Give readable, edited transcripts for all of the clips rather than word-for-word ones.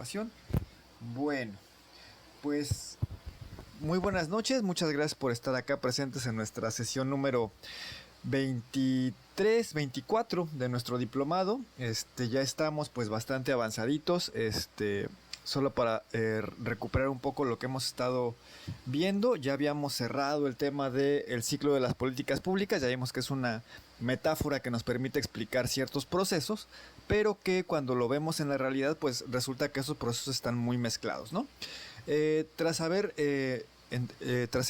Pasión. Bueno, pues muy buenas noches, muchas gracias por estar acá presentes en nuestra sesión número 23, 24 de nuestro diplomado. Ya estamos pues bastante avanzaditos, solo para recuperar un poco lo que hemos estado viendo. Ya habíamos cerrado el tema del ciclo de las políticas públicas, ya vimos que es una metáfora que nos permite explicar ciertos procesos, pero que cuando lo vemos en la realidad pues resulta que esos procesos están muy mezclados, ¿no? Tras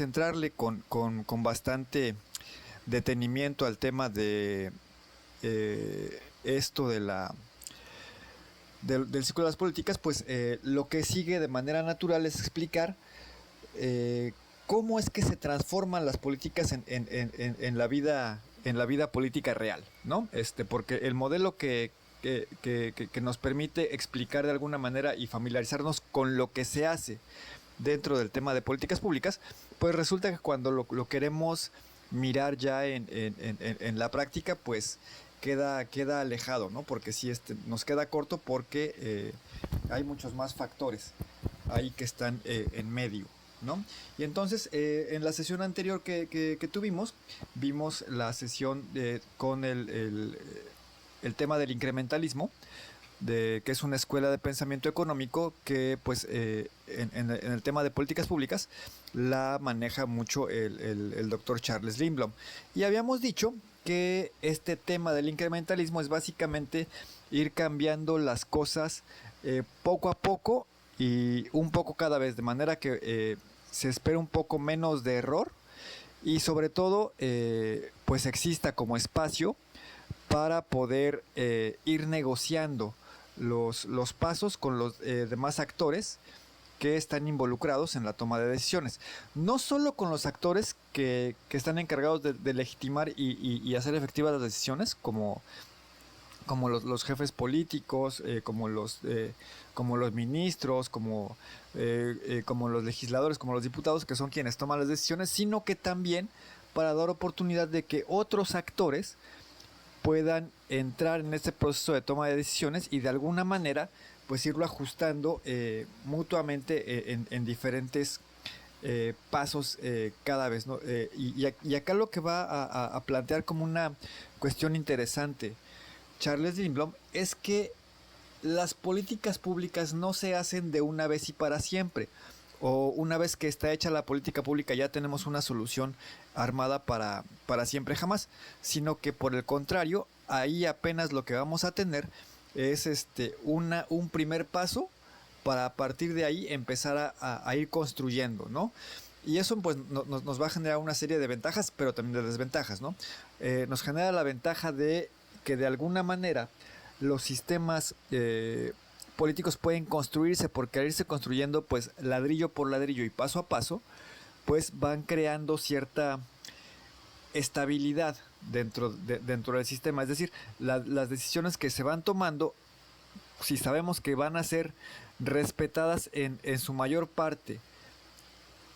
entrarle con bastante detenimiento al tema de esto del ciclo de las políticas, pues lo que sigue de manera natural es explicar cómo es que se transforman las políticas en la vida política real, ¿no? Porque el modelo que nos permite explicar de alguna manera y familiarizarnos con lo que se hace dentro del tema de políticas públicas, pues resulta que cuando lo queremos mirar ya en la práctica, pues queda alejado, ¿no? Porque sí, nos queda corto porque hay muchos más factores ahí que están en medio, ¿no? Y entonces, en la sesión anterior que tuvimos, vimos la sesión con el tema del incrementalismo, que es una escuela de pensamiento económico que pues en el tema de políticas públicas la maneja mucho el doctor Charles Lindblom. Y habíamos dicho que este tema del incrementalismo es básicamente ir cambiando las cosas poco a poco y un poco cada vez, de manera que se espera un poco menos de error y sobre todo pues exista como espacio para poder ir negociando los pasos con los demás actores que están involucrados en la toma de decisiones. No solo con los actores que están encargados de legitimar y hacer efectivas las decisiones, como los jefes políticos, como los ministros, como los legisladores, como los diputados, que son quienes toman las decisiones, sino que también para dar oportunidad de que otros actores puedan entrar en este proceso de toma de decisiones y de alguna manera pues irlo ajustando mutuamente en diferentes pasos cada vez, ¿no? Y acá lo que va a plantear como una cuestión interesante Charles Lindblom es que las políticas públicas no se hacen de una vez y para siempre. O una vez que está hecha la política pública ya tenemos una solución armada para siempre jamás. Sino que por el contrario, ahí apenas lo que vamos a tener es un primer paso para a partir de ahí empezar a ir construyendo, ¿no? Y eso pues nos va a generar una serie de ventajas, pero también de desventajas, ¿no? Nos genera la ventaja de que de alguna manera los sistemas políticos pueden construirse porque al irse construyendo pues ladrillo por ladrillo y paso a paso pues van creando cierta estabilidad dentro del sistema, es decir, las decisiones que se van tomando, si sabemos que van a ser respetadas en su mayor parte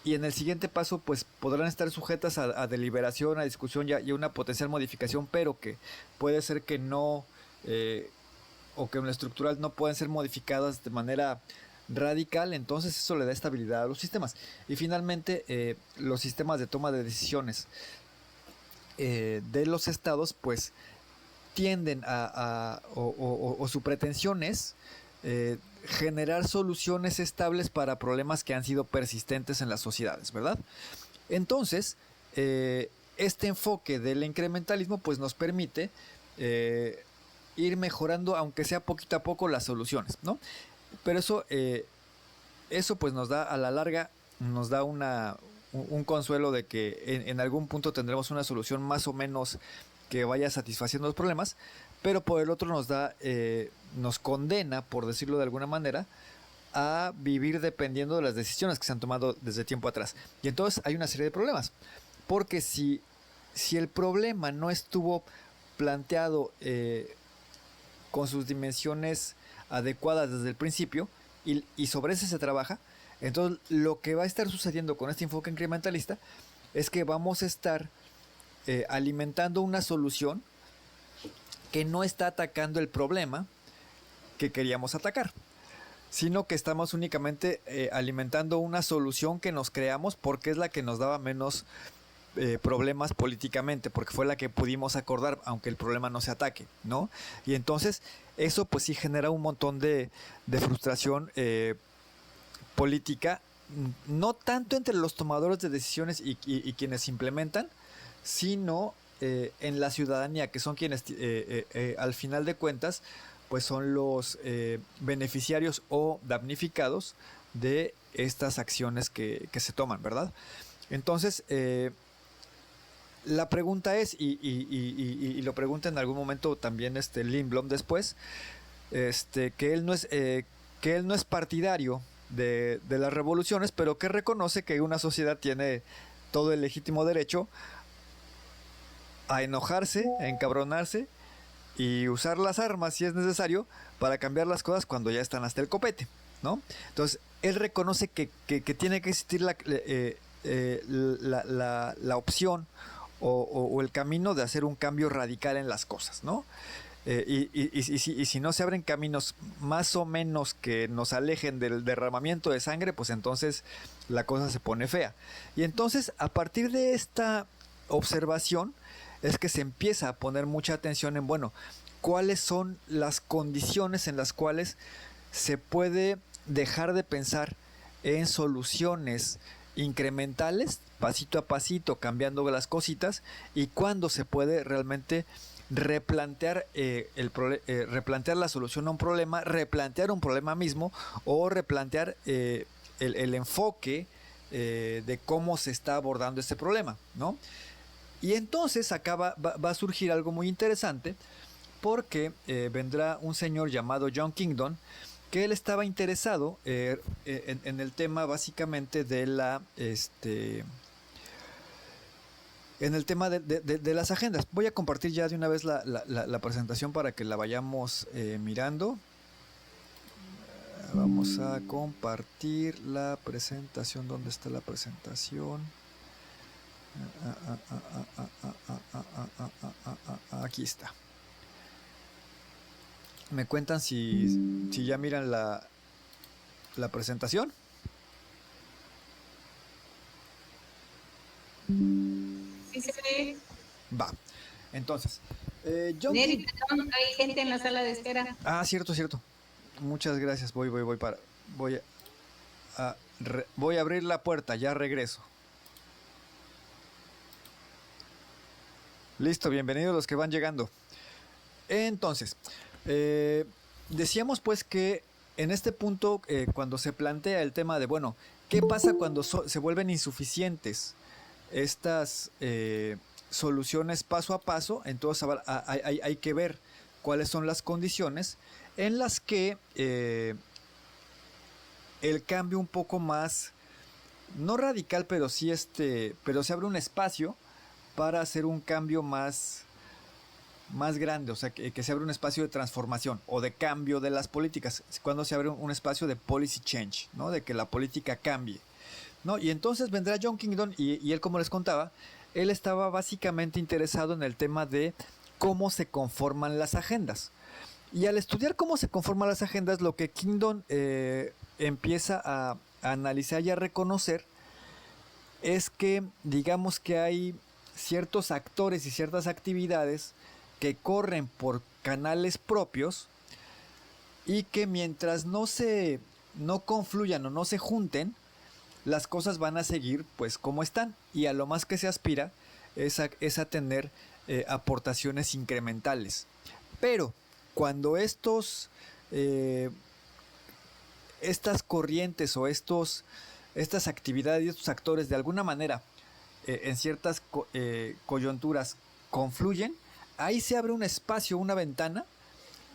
y en el siguiente paso pues podrán estar sujetas a deliberación, a discusión y a una potencial modificación, pero que puede ser que no o que en lo estructural no pueden ser modificadas de manera radical, entonces eso le da estabilidad a los sistemas. Y finalmente los sistemas de toma de decisiones de los estados pues tienden o su pretensión es generar soluciones estables para problemas que han sido persistentes en las sociedades, ¿verdad? Entonces, este enfoque del incrementalismo pues nos permite ir mejorando, aunque sea poquito a poco, las soluciones, ¿no? Pero eso pues nos da a la larga, nos da un consuelo de que en algún punto tendremos una solución más o menos que vaya satisfaciendo los problemas, pero por el otro nos condena, por decirlo de alguna manera, a vivir dependiendo de las decisiones que se han tomado desde tiempo atrás. Y entonces hay una serie de problemas, porque si el problema no estuvo planteado con sus dimensiones adecuadas desde el principio y sobre ese se trabaja, entonces lo que va a estar sucediendo con este enfoque incrementalista es que vamos a estar alimentando una solución que no está atacando el problema que queríamos atacar, sino que estamos únicamente alimentando una solución que nos creamos porque es la que nos daba menos problemas políticamente, porque fue la que pudimos acordar, aunque el problema no se ataque, ¿no? Y entonces eso pues sí genera un montón de frustración política, no tanto entre los tomadores de decisiones y quienes implementan, sino en la ciudadanía, que son quienes al final de cuentas pues son los beneficiarios o damnificados de estas acciones que se toman, ¿verdad? Entonces, la pregunta es, y lo pregunta en algún momento también Lindblom después, que él no es partidario de las revoluciones, pero que reconoce que una sociedad tiene todo el legítimo derecho a enojarse, a encabronarse y usar las armas si es necesario para cambiar las cosas cuando ya están hasta el copete, ¿no? Entonces, él reconoce que tiene que existir la opción o el camino de hacer un cambio radical en las cosas, ¿no? Y si no se abren caminos más o menos que nos alejen del derramamiento de sangre, pues entonces la cosa se pone fea. Y entonces, a partir de esta observación, es que se empieza a poner mucha atención en, bueno, cuáles son las condiciones en las cuales se puede dejar de pensar en soluciones incrementales, pasito a pasito, cambiando las cositas, y cuándo se puede realmente replantear, replantear la solución a un problema, replantear un problema mismo, o replantear el enfoque de cómo se está abordando este problema, ¿no? Y entonces acá va a surgir algo muy interesante, porque vendrá un señor llamado John Kingdon, que él estaba interesado en el tema básicamente de en el tema de las agendas. Voy a compartir ya de una vez la presentación para que la vayamos mirando. Vamos a compartir la presentación. ¿Dónde está la presentación? Aquí está. ¿Me cuentan si ya miran la presentación? Sí, se ve. Va. Entonces, Neri, perdón, hay gente en la sala de espera. Ah, cierto. Muchas gracias. Voy a abrir la puerta, ya regreso. Listo, bienvenidos los que van llegando. Entonces, decíamos pues que en este punto, cuando se plantea el tema de, bueno, ¿qué pasa cuando se vuelven insuficientes estas soluciones paso a paso? Entonces hay que ver cuáles son las condiciones en las que el cambio un poco más, no radical, pero sí pero se abre un espacio para hacer un cambio más grande, o sea, que se abre un espacio de transformación o de cambio de las políticas, cuando se abre un espacio de policy change, ¿no? De que la política cambie, ¿no? Y entonces vendrá John Kingdon y él, como les contaba, él estaba básicamente interesado en el tema de cómo se conforman las agendas. Y al estudiar cómo se conforman las agendas, lo que Kingdon empieza a analizar y a reconocer es que, digamos que hay ciertos actores y ciertas actividades que corren por canales propios y que mientras no confluyan o no se junten, las cosas van a seguir pues como están, y a lo más que se aspira es a tener aportaciones incrementales. Pero cuando estas corrientes o estas actividades y estos actores de alguna manera en ciertas coyunturas confluyen, ahí se abre un espacio, una ventana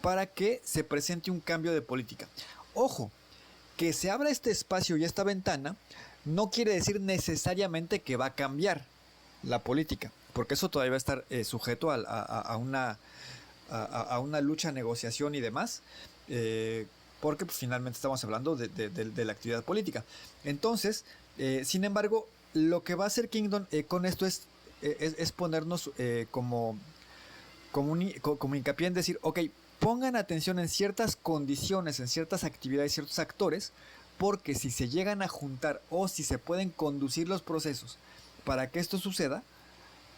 para que se presente un cambio de política. Ojo, que se abra este espacio y esta ventana no quiere decir necesariamente que va a cambiar la política, porque eso todavía va a estar sujeto a una lucha, negociación y demás, porque pues, finalmente estamos hablando de la actividad política. Entonces, sin embargo, lo que va a hacer Kingdon con esto es ponernos como hincapié en decir, ok, pongan atención en ciertas condiciones, en ciertas actividades, ciertos actores, porque si se llegan a juntar o si se pueden conducir los procesos para que esto suceda,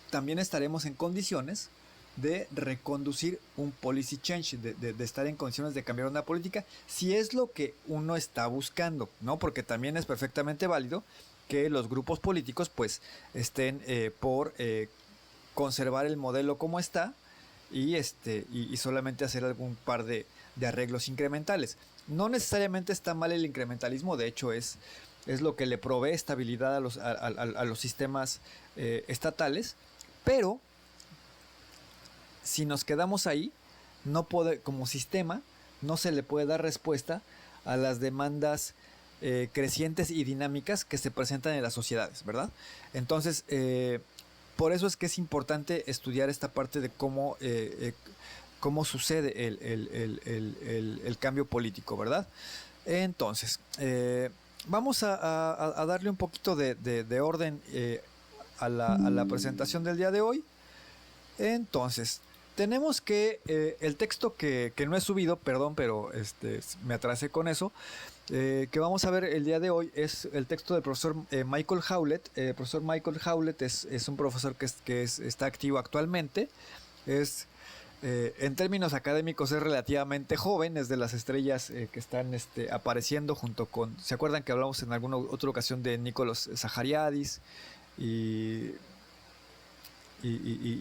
también estaremos en condiciones de reconducir un policy change, de estar en condiciones de cambiar una política, si es lo que uno está buscando, ¿no? Porque también es perfectamente válido que los grupos políticos pues estén por conservar el modelo como está y solamente hacer algún par de arreglos incrementales. No necesariamente está mal el incrementalismo, de hecho es lo que le provee estabilidad a los sistemas estatales, pero si nos quedamos ahí, como sistema, no se le puede dar respuesta a las demandas crecientes y dinámicas que se presentan en las sociedades, ¿verdad? Entonces, por eso es que es importante estudiar esta parte de cómo sucede el cambio político, ¿verdad? Entonces, vamos a darle un poquito de orden a la presentación del día de hoy. Entonces, tenemos que el texto que no he subido, perdón, pero me atrasé con eso, que vamos a ver el día de hoy es el texto del profesor Michael Howlett. El profesor Michael Howlett es un profesor que está activo actualmente. En términos académicos es relativamente joven, es de las estrellas que están apareciendo junto con, ¿se acuerdan que hablamos en alguna otra ocasión de Nicholas Zahariadis y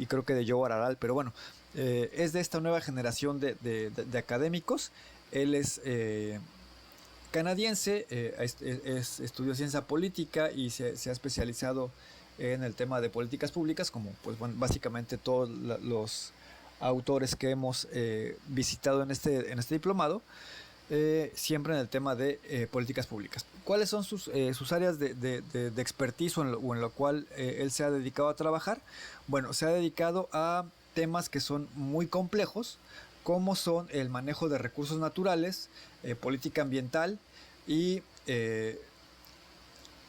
creo que de Joe Araral? Pero bueno, es de esta nueva generación de académicos. Él es canadiense, estudió ciencia política y se ha especializado en el tema de políticas públicas, como pues bueno, básicamente todos los autores que hemos visitado en este diplomado, siempre en el tema de políticas públicas. ¿Cuáles son sus áreas de expertise o en lo cual él se ha dedicado a trabajar? Bueno, se ha dedicado a temas que son muy complejos, como son el manejo de recursos naturales, política ambiental y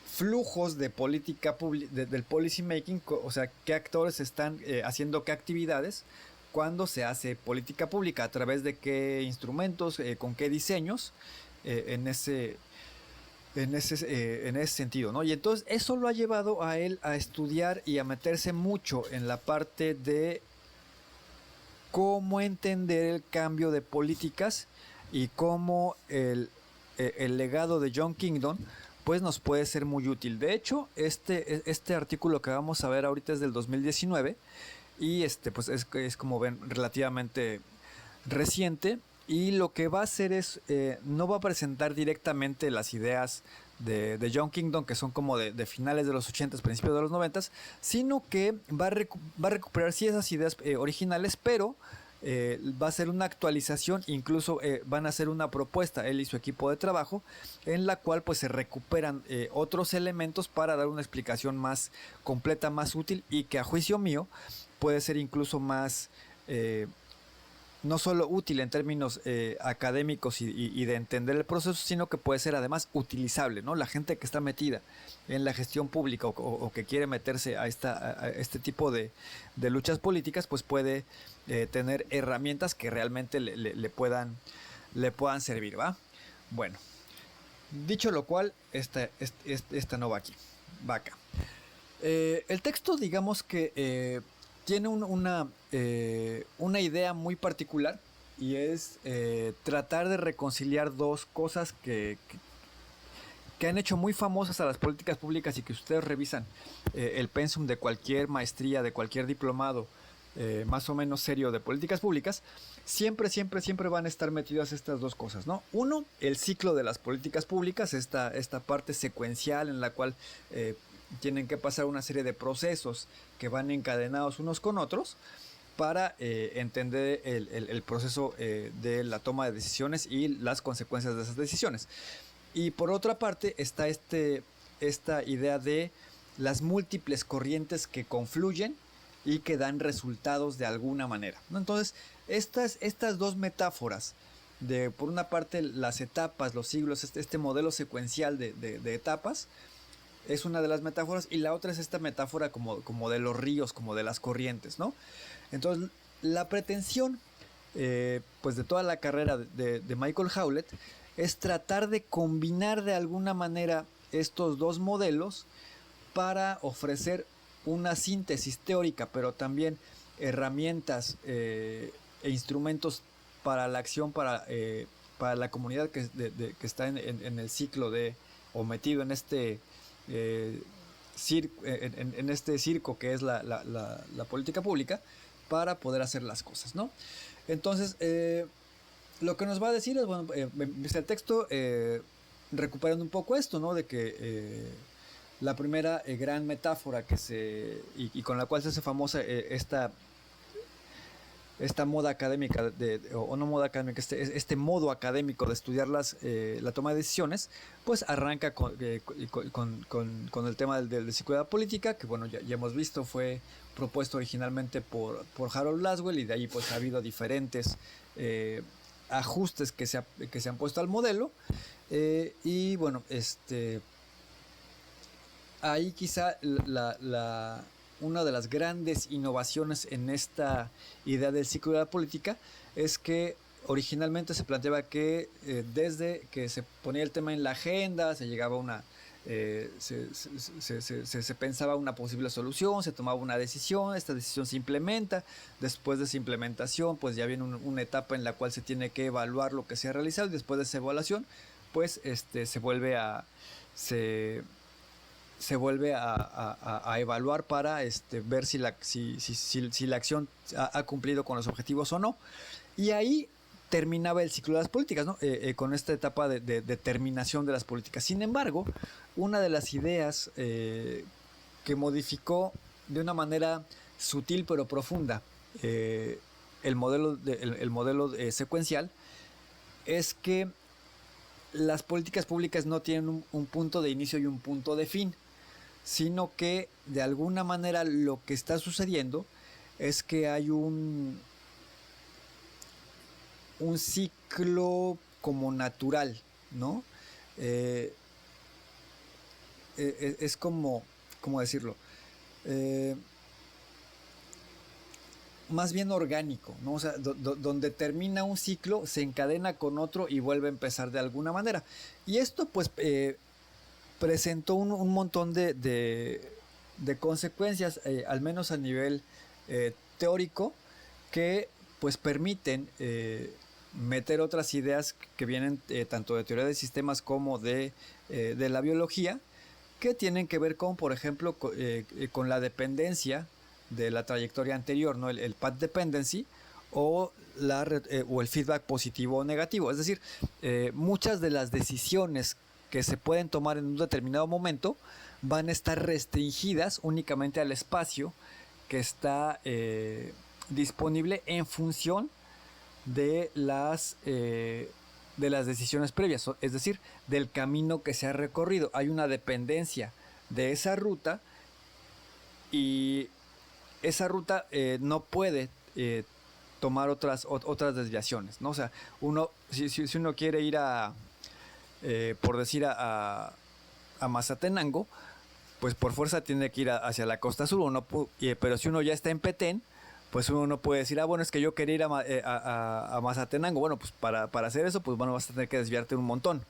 flujos de política del policy making, o sea, qué actores están haciendo qué actividades cuando se hace política pública, a través de qué instrumentos, con qué diseños, en ese sentido, ¿no? Y entonces eso lo ha llevado a él a estudiar y a meterse mucho en la parte de cómo entender el cambio de políticas y cómo el legado de John Kingdon pues nos puede ser muy útil. De hecho, este artículo que vamos a ver ahorita es del 2019 y pues es como ven relativamente reciente, y lo que va a hacer es no va a presentar directamente las ideas de John Kingdon, que son como de finales de los 80s, principios de los 90s, sino que va a recuperar sí esas ideas originales, pero va a ser una actualización, incluso van a hacer una propuesta, él y su equipo de trabajo, en la cual pues se recuperan otros elementos para dar una explicación más completa, más útil, y que a juicio mío puede ser incluso más no solo útil en términos académicos y de entender el proceso, sino que puede ser además utilizable, ¿no? La gente que está metida en la gestión pública o que quiere meterse a este tipo de luchas políticas, pues puede tener herramientas que realmente le puedan servir, ¿va? Bueno, dicho lo cual, esta no va aquí, va acá. El texto, digamos que tiene una idea muy particular, y es tratar de reconciliar dos cosas que han hecho muy famosas a las políticas públicas, y que ustedes revisan el pensum de cualquier maestría, de cualquier diplomado más o menos serio de políticas públicas, siempre van a estar metidas estas dos cosas, ¿no? Uno, el ciclo de las políticas públicas, esta parte secuencial en la cual tienen que pasar una serie de procesos que van encadenados unos con otros para entender el proceso de la toma de decisiones y las consecuencias de esas decisiones. Y por otra parte está esta idea de las múltiples corrientes que confluyen y que dan resultados de alguna manera, ¿no? Entonces, estas dos metáforas de, por una parte, las etapas, los siglos, este modelo secuencial de etapas, es una de las metáforas, y la otra es esta metáfora como de los ríos, como de las corrientes, ¿no? Entonces, la pretensión pues de toda la carrera de Michael Howlett, es tratar de combinar de alguna manera estos dos modelos para ofrecer una síntesis teórica, pero también herramientas e instrumentos para la acción, para la comunidad que está en el ciclo o metido en este en este circo que es la política pública, para poder hacer las cosas, ¿no? Entonces, lo que nos va a decir es, bueno, el texto recuperando un poco esto, ¿no? De que la primera gran metáfora y con la cual se hace famosa esta moda académica, o no moda académica, este modo académico de estudiar la toma de decisiones, pues arranca con el tema del ciclo de la política, que bueno, ya hemos visto, fue propuesto originalmente por Harold Laswell, y de ahí pues ha habido diferentes ajustes que se han puesto al modelo, y bueno, ahí quizá una de las grandes innovaciones en esta idea del ciclo de la política es que originalmente se planteaba que desde que se ponía el tema en la agenda, se llegaba a una se pensaba una posible solución, se tomaba una decisión, esta decisión se implementa, después de esa implementación pues ya viene una etapa en la cual se tiene que evaluar lo que se ha realizado, y después de esa evaluación pues se vuelve a evaluar para ver si la acción ha cumplido con los objetivos o no. Y ahí terminaba el ciclo de las políticas, ¿no? Con esta etapa de terminación de las políticas. Sin embargo, una de las ideas que modificó de una manera sutil pero profunda el modelo secuencial es que las políticas públicas no tienen un punto de inicio y un punto de fin, sino que de alguna manera lo que está sucediendo es que hay un ciclo como natural, ¿no? Es como, ¿cómo decirlo? Más bien orgánico, ¿no? O sea, donde termina un ciclo, se encadena con otro y vuelve a empezar de alguna manera. Y esto, pues, presentó un montón de consecuencias, al menos a nivel teórico, que pues permiten meter otras ideas que vienen tanto de teoría de sistemas como de la biología, que tienen que ver con, por ejemplo, con la dependencia de la trayectoria anterior, ¿no? El path dependency, o el feedback positivo o negativo. Es decir, muchas de las decisiones que se pueden tomar en un determinado momento van a estar restringidas únicamente al espacio que está disponible en función de las decisiones previas, es decir, del camino que se ha recorrido. Hay una dependencia de esa ruta, y esa ruta no puede tomar otras desviaciones, ¿no? O sea, si uno quiere ir por decir a Mazatenango, pues por fuerza tiene que ir hacia la costa sur, pero si uno ya está en Petén, pues uno no puede decir, bueno, es que yo quería ir a Mazatenango. Bueno, pues para hacer eso, pues bueno, vas a tener que desviarte un montón,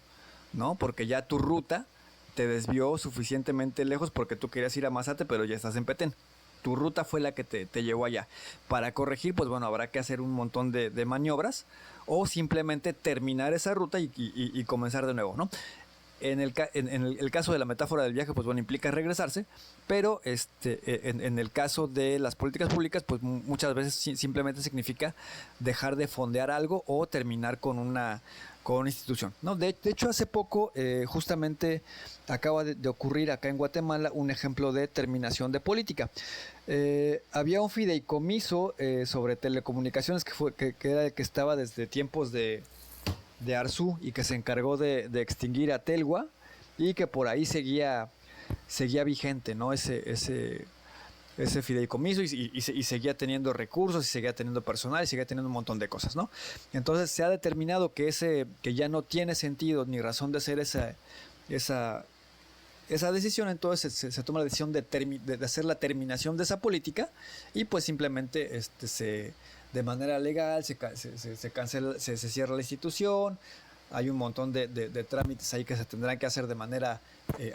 ¿no? Porque ya tu ruta te desvió suficientemente lejos, porque tú querías ir a Mazate, pero ya estás en Petén. Tu ruta fue la que te llevó allá. Para corregir, pues bueno, habrá que hacer un montón de maniobras, o simplemente terminar esa ruta y comenzar de nuevo, ¿no? En el caso de la metáfora del viaje, pues bueno, implica regresarse, pero en el caso de las políticas públicas, pues muchas veces simplemente significa dejar de fondear algo o terminar con una institución, ¿no? De hecho, hace poco justamente acaba de ocurrir acá en Guatemala un ejemplo de terminación de política. Había un fideicomiso sobre telecomunicaciones que era el que estaba desde tiempos de Arzú, y que se encargó de extinguir a Telgua, y que por ahí seguía vigente, ¿no? Ese fideicomiso, y seguía teniendo recursos, y seguía teniendo personal, y seguía teniendo un montón de cosas, ¿no? Entonces se ha determinado que ya no tiene sentido ni razón de ser esa decisión. Entonces se toma la decisión de hacer la terminación de esa política, y pues simplemente se de manera legal, se cancela, se cierra la institución, hay un montón de trámites ahí que se tendrán que hacer de manera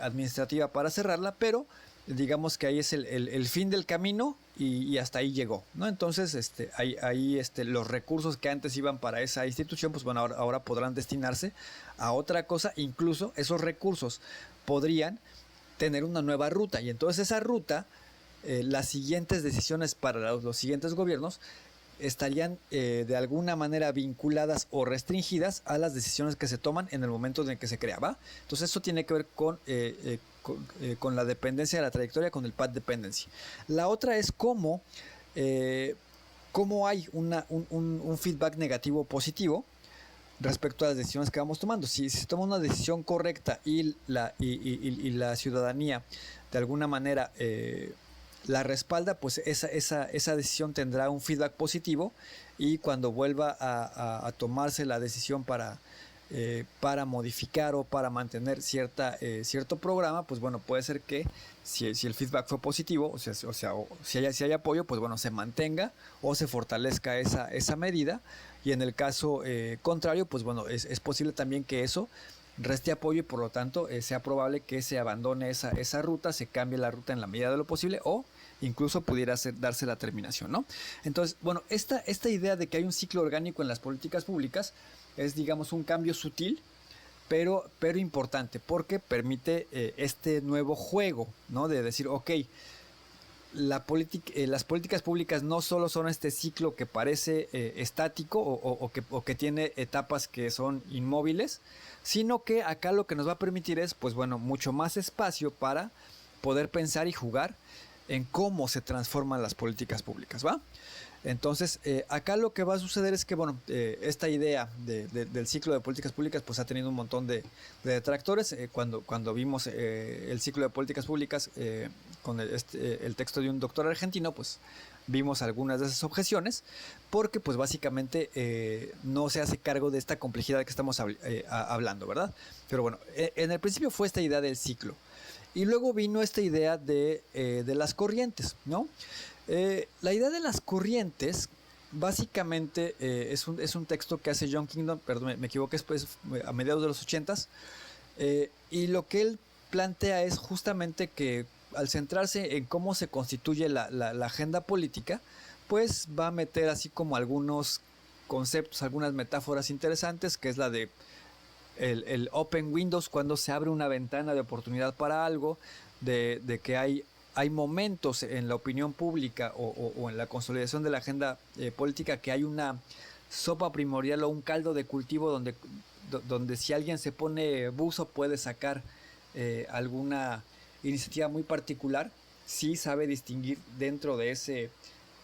administrativa para cerrarla, pero digamos que ahí es el fin del camino y hasta ahí llegó, ¿no? Entonces, ahí los recursos que antes iban para esa institución, pues bueno, ahora podrán destinarse a otra cosa, incluso esos recursos podrían tener una nueva ruta, y entonces esa ruta, las siguientes decisiones para los siguientes gobiernos estarían de alguna manera vinculadas o restringidas a las decisiones que se toman en el momento en el que se crea, ¿va? Entonces eso tiene que ver con la dependencia de la trayectoria, con el path dependency. La otra es cómo hay un feedback negativo o positivo respecto a las decisiones que vamos tomando. Si se toma una decisión correcta y la ciudadanía de alguna manera la respalda, pues esa decisión tendrá un feedback positivo, y cuando vuelva a tomarse la decisión para modificar o para mantener cierto programa, pues bueno, puede ser que si el feedback fue positivo, o sea, si hay apoyo, pues bueno, se mantenga o se fortalezca esa medida, y en el caso contrario, pues bueno, es posible también que eso reste apoyo y por lo tanto sea probable que se abandone esa ruta, se cambie la ruta en la medida de lo posible, o incluso pudiera darse la terminación, ¿no? Entonces, bueno, esta idea de que hay un ciclo orgánico en las políticas públicas es, digamos, un cambio sutil, pero importante, porque permite este nuevo juego, ¿no? De decir, ok, las políticas públicas no solo son este ciclo que parece estático o que tiene etapas que son inmóviles, sino que acá lo que nos va a permitir es, pues bueno, mucho más espacio para poder pensar y jugar en cómo se transforman las políticas públicas, ¿va? Entonces, acá lo que va a suceder es que, bueno, esta idea del ciclo de políticas públicas pues ha tenido un montón de detractores. Cuando vimos el ciclo de políticas públicas con el texto de un doctor argentino, pues vimos algunas de esas objeciones, porque pues básicamente no se hace cargo de esta complejidad que estamos hablando, ¿verdad? Pero bueno, en el principio fue esta idea del ciclo, y luego vino esta idea de las corrientes, ¿no? La idea de las corrientes básicamente es un texto que hace John Kingdon, perdón, me equivoqué, después, a mediados de los 80s, y lo que él plantea es justamente que al centrarse en cómo se constituye la agenda política, pues va a meter así como algunos conceptos, algunas metáforas interesantes, que es la de el open windows, cuando se abre una ventana de oportunidad para algo, de que hay momentos en la opinión pública o en la consolidación de la agenda política que hay una sopa primordial o un caldo de cultivo donde si alguien se pone buzo puede sacar alguna iniciativa muy particular, si sabe distinguir dentro de ese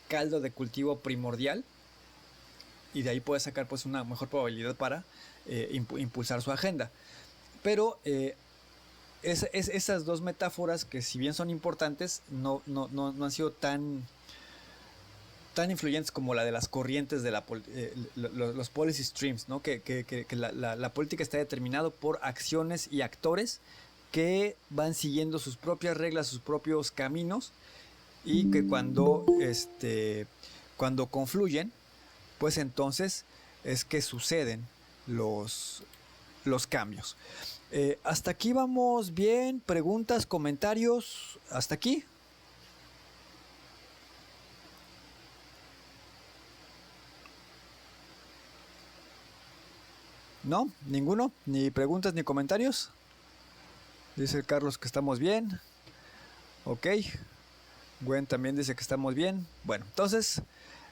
caldo de cultivo primordial, y de ahí puede sacar pues una mejor probabilidad para impulsar su agenda. Pero esas dos metáforas, que si bien son importantes, no han sido tan influyentes como la de las corrientes de los policy streams, ¿no? Que la política está determinada por acciones y actores que van siguiendo sus propias reglas, sus propios caminos, y que cuando confluyen, pues entonces es que suceden los cambios. Hasta aquí vamos bien. Preguntas, comentarios, hasta aquí. ¿No? ¿Ninguno? ¿Ni preguntas ni comentarios? Dice Carlos que estamos bien. Ok. Gwen también dice que estamos bien. Bueno, entonces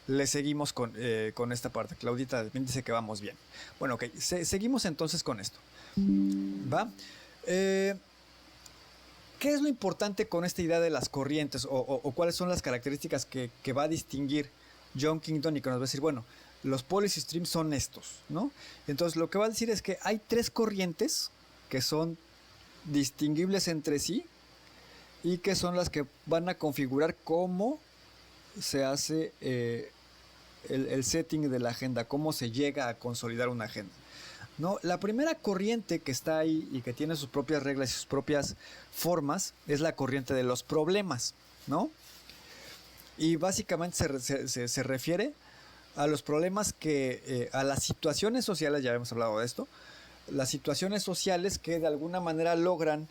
le seguimos con esta parte. Claudita también dice que vamos bien. Bueno, ok. Seguimos entonces con esto. ¿Va? ¿Qué es lo importante con esta idea de las corrientes? O cuáles son las características que va a distinguir John Kingdon, y que nos va a decir, bueno, los policy streams son estos, ¿no? Entonces lo que va a decir es que hay tres corrientes que son distinguibles entre sí y que son las que van a configurar cómo se hace el setting de la agenda, cómo se llega a consolidar una agenda, ¿no? La primera corriente que está ahí y que tiene sus propias reglas y sus propias formas es la corriente de los problemas, ¿no? Y básicamente se refiere a los problemas a las situaciones sociales, ya hemos hablado de esto, las situaciones sociales que de alguna manera logran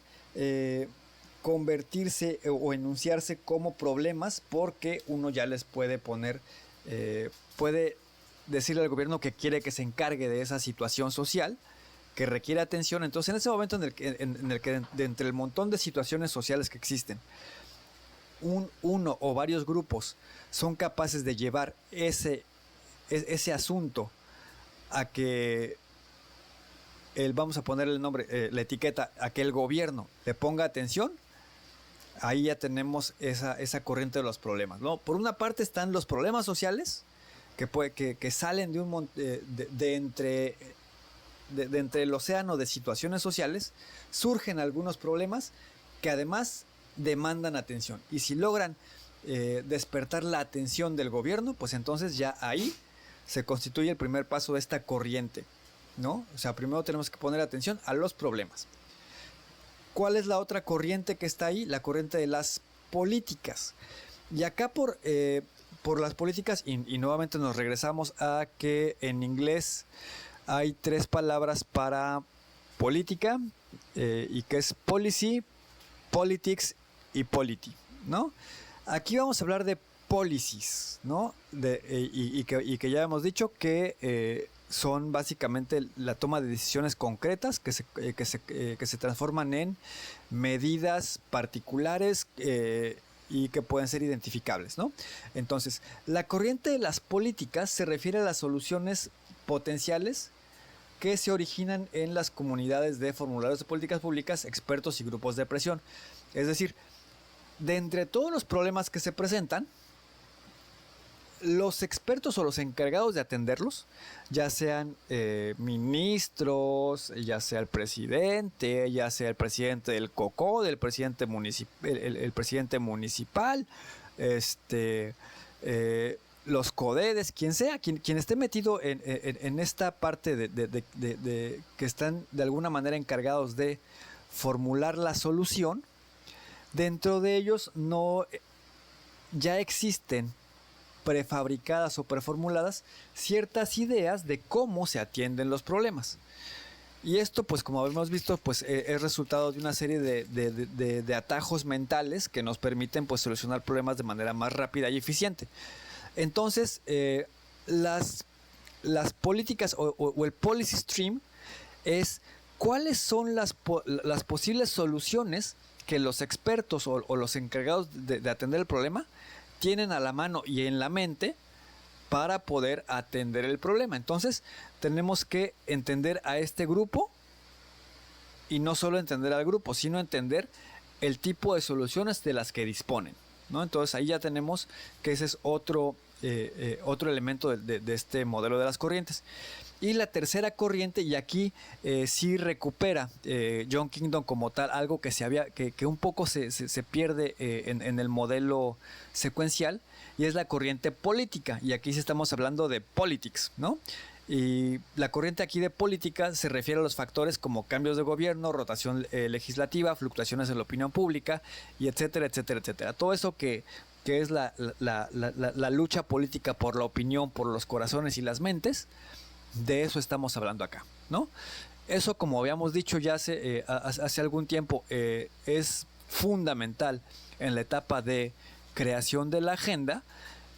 convertirse o enunciarse como problemas, porque uno ya les puede poner, puede decirle al gobierno que quiere que se encargue de esa situación social que requiere atención. Entonces, en ese momento en el que de entre el montón de situaciones sociales que existen, uno o varios grupos son capaces de llevar ese asunto a que vamos a ponerle el nombre, la etiqueta, a que el gobierno le ponga atención, ahí ya tenemos esa corriente de los problemas, ¿no? Por una parte están los problemas sociales que salen de entre el océano de situaciones sociales. Surgen algunos problemas que además demandan atención, y si logran despertar la atención del gobierno, pues entonces ya ahí se constituye el primer paso de esta corriente, ¿no? O sea, primero tenemos que poner atención a los problemas. ¿Cuál es la otra corriente que está ahí? La corriente de las políticas. Y acá por las políticas, y nuevamente nos regresamos a que en inglés hay 3 palabras para política, y que es policy, politics y polity, ¿no? Aquí vamos a hablar de policies, ¿no? Y que ya hemos dicho que son básicamente la toma de decisiones concretas que se transforman en medidas particulares y que pueden ser identificables, ¿no? Entonces, la corriente de las políticas se refiere a las soluciones potenciales que se originan en las comunidades de formuladores de políticas públicas, expertos y grupos de presión. Es decir, de entre todos los problemas que se presentan, los expertos o los encargados de atenderlos, ya sean ministros, ya sea el presidente del COCO, el presidente municipal, los CODEDES, quien sea, quien esté metido en esta parte de que están de alguna manera encargados de formular la solución, dentro de ellos ya existen prefabricadas o preformuladas ciertas ideas de cómo se atienden los problemas. Y esto, pues como hemos visto, pues es resultado de una serie de atajos mentales que nos permiten pues solucionar problemas de manera más rápida y eficiente. Entonces, las políticas o el policy stream es cuáles son las posibles soluciones que los expertos o los encargados de atender el problema tienen a la mano y en la mente para poder atender el problema. Entonces, tenemos que entender a este grupo, y no solo entender al grupo, sino entender el tipo de soluciones de las que disponen, ¿no? Entonces, ahí ya tenemos que ese es otro elemento de este modelo de las corrientes. Y la tercera corriente, y aquí sí recupera John Kingdon como tal algo que un poco se pierde en el modelo secuencial, y es la corriente política. Y aquí sí estamos hablando de politics, ¿no? Y la corriente aquí de política se refiere a los factores como cambios de gobierno, rotación legislativa, fluctuaciones en la opinión pública, y etcétera, etcétera, etcétera. Todo eso que es la lucha política por la opinión, por los corazones y las mentes. De eso estamos hablando acá, ¿no? Eso, como habíamos dicho ya hace algún tiempo, es fundamental en la etapa de creación de la agenda,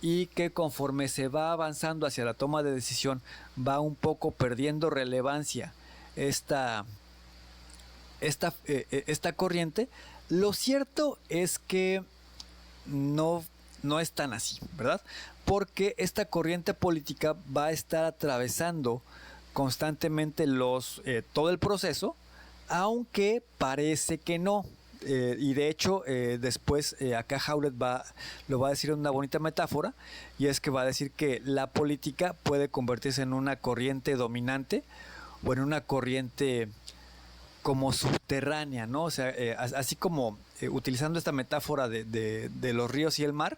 y que conforme se va avanzando hacia la toma de decisión va un poco perdiendo relevancia esta corriente. Lo cierto es que no es tan así, ¿verdad? Porque esta corriente política va a estar atravesando constantemente todo el proceso, aunque parece que no. Y de hecho, después acá Howlett lo va a decir en una bonita metáfora, y es que va a decir que la política puede convertirse en una corriente dominante o en una corriente como subterránea, ¿no? O sea, así como utilizando esta metáfora de los ríos y el mar,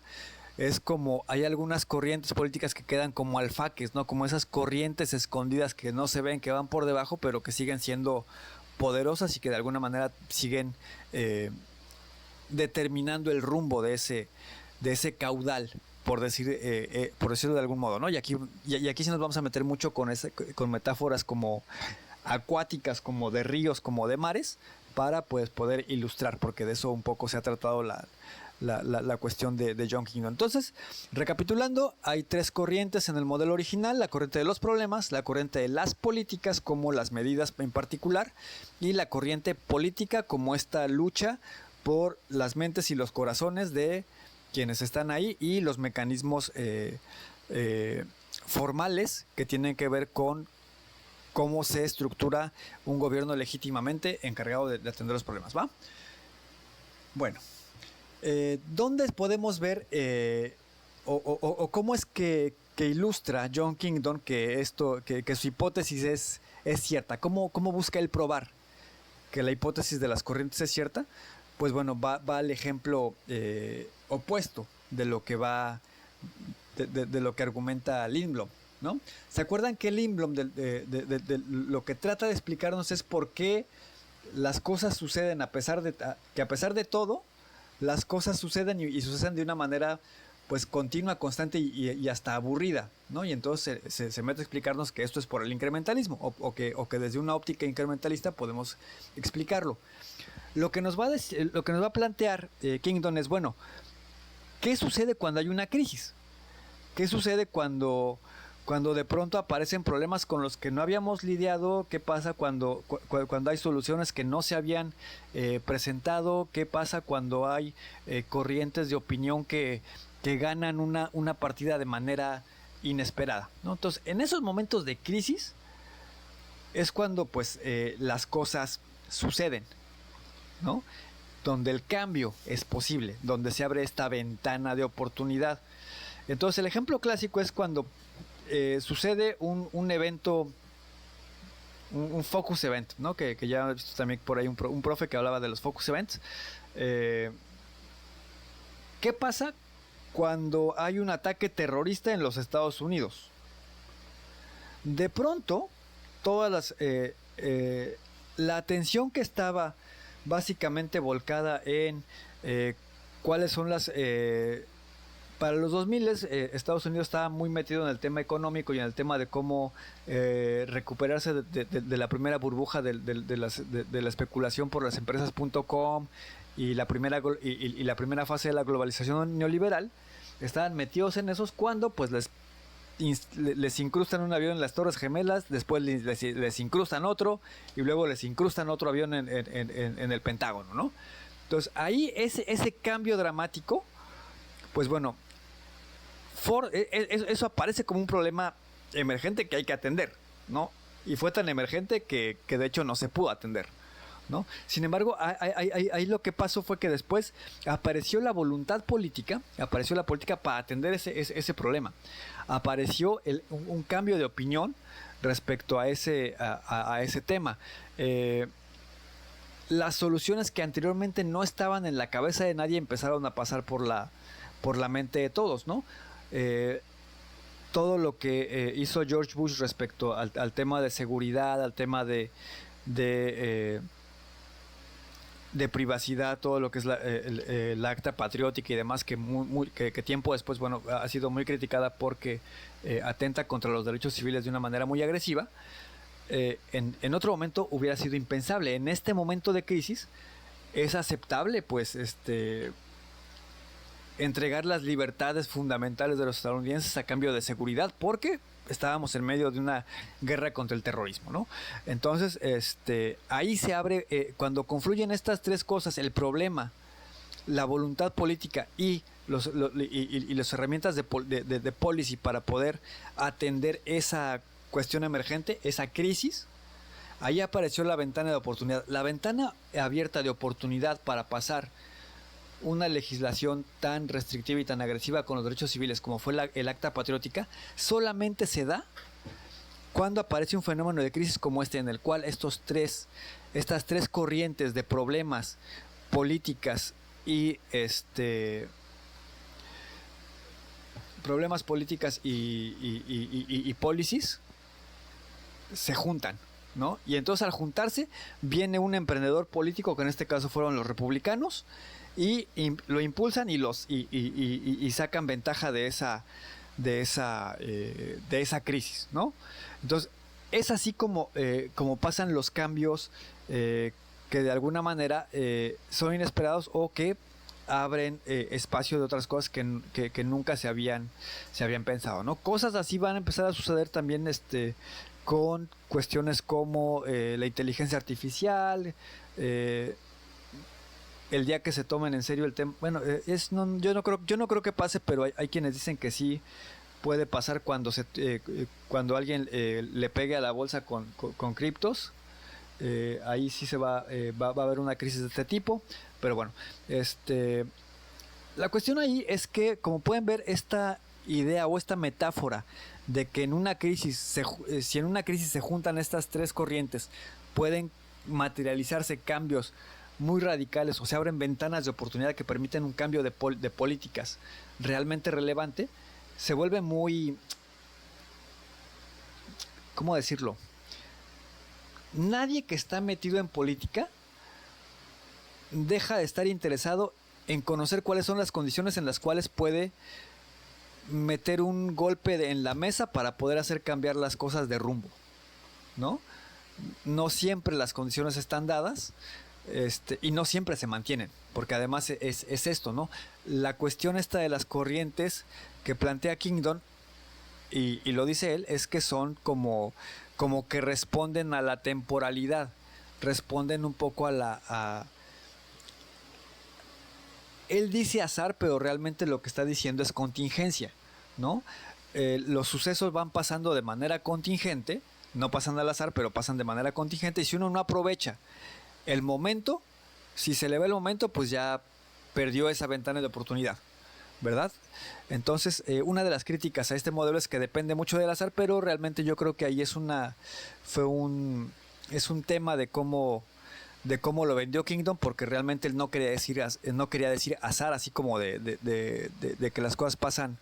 es como hay algunas corrientes políticas que quedan como alfaques, ¿no? Como esas corrientes escondidas que no se ven, que van por debajo, pero que siguen siendo poderosas y que de alguna manera siguen determinando el rumbo de ese caudal, por decirlo de algún modo, ¿no? Y aquí sí nos vamos a meter mucho con metáforas como acuáticas, como de ríos, como de mares, para pues poder ilustrar, porque de eso un poco se ha tratado la cuestión de John Kingdon. Entonces, recapitulando, hay 3 corrientes en el modelo original: la corriente de los problemas, la corriente de las políticas como las medidas en particular, y la corriente política como esta lucha por las mentes y los corazones de quienes están ahí, y los mecanismos formales que tienen que ver con cómo se estructura un gobierno legítimamente encargado de atender los problemas, ¿va? Bueno, ¿dónde podemos ver o cómo es que ilustra John Kingdon que su hipótesis es cierta? ¿Cómo busca él probar que la hipótesis de las corrientes es cierta? Pues bueno, va al ejemplo opuesto de lo que de lo que argumenta Lindblom, ¿no? ¿Se acuerdan que Lindblom de lo que trata de explicarnos es por qué las cosas suceden a pesar de todo, las cosas suceden y suceden de una manera pues continua, constante y hasta aburrida, ¿no? Y entonces se mete a explicarnos que esto es por el incrementalismo, o que desde una óptica incrementalista podemos explicarlo. Lo que nos va a plantear Kingdon es, bueno, ¿qué sucede cuando hay una crisis? ¿Qué sucede cuando de pronto aparecen problemas con los que no habíamos lidiado? ¿Qué pasa cuando hay soluciones que no se habían presentado? ¿Qué pasa cuando hay corrientes de opinión que ganan una partida de manera inesperada, ¿no? Entonces, en esos momentos de crisis es cuando pues las cosas suceden, ¿no? Donde el cambio es posible, donde se abre esta ventana de oportunidad. Entonces, el ejemplo clásico es cuando sucede un evento, un focus event, ¿no? Que ya he visto también por ahí un profe que hablaba de los focus events. ¿Qué pasa cuando hay un ataque terrorista en los Estados Unidos? De pronto, la atención que estaba básicamente volcada en cuáles son para los 2000 Estados Unidos estaba muy metido en el tema económico y en el tema de cómo recuperarse de la primera burbuja de la especulación por las empresas .com y la primera fase de la globalización neoliberal. Estaban metidos en esos cuando pues les incrustan un avión en las Torres Gemelas, después les incrustan otro y luego les incrustan otro avión en el Pentágono, ¿no? Entonces ahí ese cambio dramático, pues bueno, eso aparece como un problema emergente que hay que atender, ¿no? Y fue tan emergente que de hecho no se pudo atender, ¿no? Sin embargo, ahí lo que pasó fue que después apareció la voluntad política, apareció la política para atender ese problema. Apareció un cambio de opinión respecto a ese tema. Las soluciones que anteriormente no estaban en la cabeza de nadie empezaron a pasar por la mente de todos, ¿no? Todo lo que hizo George Bush respecto al tema de seguridad, al tema de privacidad, todo lo que es la acta patriótica y demás, que tiempo después, bueno, ha sido muy criticada porque atenta contra los derechos civiles de una manera muy agresiva. En otro momento hubiera sido impensable. En este momento de crisis es aceptable, pues, entregar las libertades fundamentales de los estadounidenses a cambio de seguridad, porque estábamos en medio de una guerra contra el terrorismo, ¿no? Entonces, ahí se abre, cuando confluyen estas 3 cosas, el problema, la voluntad política y las herramientas de policy para poder atender esa cuestión emergente, esa crisis, ahí apareció la ventana de oportunidad. La ventana abierta de oportunidad para pasar una legislación tan restrictiva y tan agresiva con los derechos civiles como fue el Acta Patriótica, solamente se da cuando aparece un fenómeno de crisis como en el cual estas tres corrientes de problemas, políticas y policies se juntan, ¿no? Y entonces al juntarse viene un emprendedor político, que en este caso fueron los republicanos, y lo impulsan y sacan ventaja de esa crisis, ¿no? Entonces es así como pasan los cambios que de alguna manera son inesperados o que abren espacio de otras cosas que nunca se habían pensado, ¿no? Cosas así van a empezar a suceder también con cuestiones como la inteligencia artificial, el día que se tomen en serio el tema. Bueno, yo no creo que pase, pero hay quienes dicen que sí puede pasar cuando alguien le pegue a la bolsa con criptos. Ahí sí va a haber una crisis de este tipo, pero bueno, la cuestión ahí es que, como pueden ver, esta idea o esta metáfora de que en una crisis si en una crisis se juntan estas tres corrientes, pueden materializarse cambios muy radicales o se abren ventanas de oportunidad que permiten un cambio de políticas realmente relevante. Se vuelve muy, ¿cómo decirlo? Nadie que está metido en política deja de estar interesado en conocer cuáles son las condiciones en las cuales puede meter un golpe en la mesa para poder hacer cambiar las cosas de rumbo, ¿no? No siempre las condiciones están dadas, y no siempre se mantienen, porque además es esto, ¿no? La cuestión esta de las corrientes que plantea Kingdon, y lo dice él, es que son como que responden a la temporalidad, responden un poco él dice azar, pero realmente lo que está diciendo es contingencia, ¿no? Los sucesos van pasando de manera contingente, no pasan al azar, pero pasan de manera contingente, y si uno no aprovecha el momento, si se le ve el momento, pues ya perdió esa ventana de oportunidad, ¿verdad? Entonces, una de las críticas a este modelo es que depende mucho del azar, pero realmente yo creo que ahí es un tema de cómo lo vendió Kingdon, porque realmente él no quería decir azar, así como de que las cosas pasan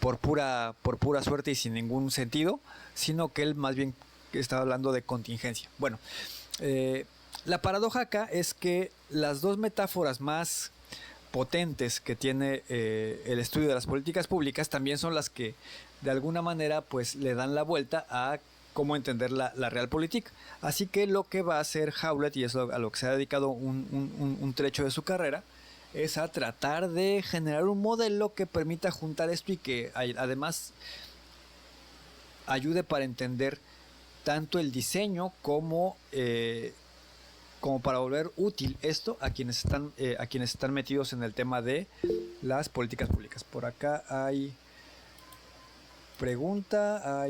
por pura suerte y sin ningún sentido, sino que él más bien estaba hablando de contingencia. Bueno, la paradoja acá es que las dos metáforas más potentes que tiene el estudio de las políticas públicas también son las que de alguna manera pues le dan la vuelta a cómo entender la realpolitik. Así que lo que va a hacer Howlett, y es a lo que se ha dedicado un trecho de su carrera, es a tratar de generar un modelo que permita juntar esto y que además ayude para entender tanto el diseño como para volver útil esto a quienes están metidos en el tema de las políticas públicas. Por acá hay pregunta,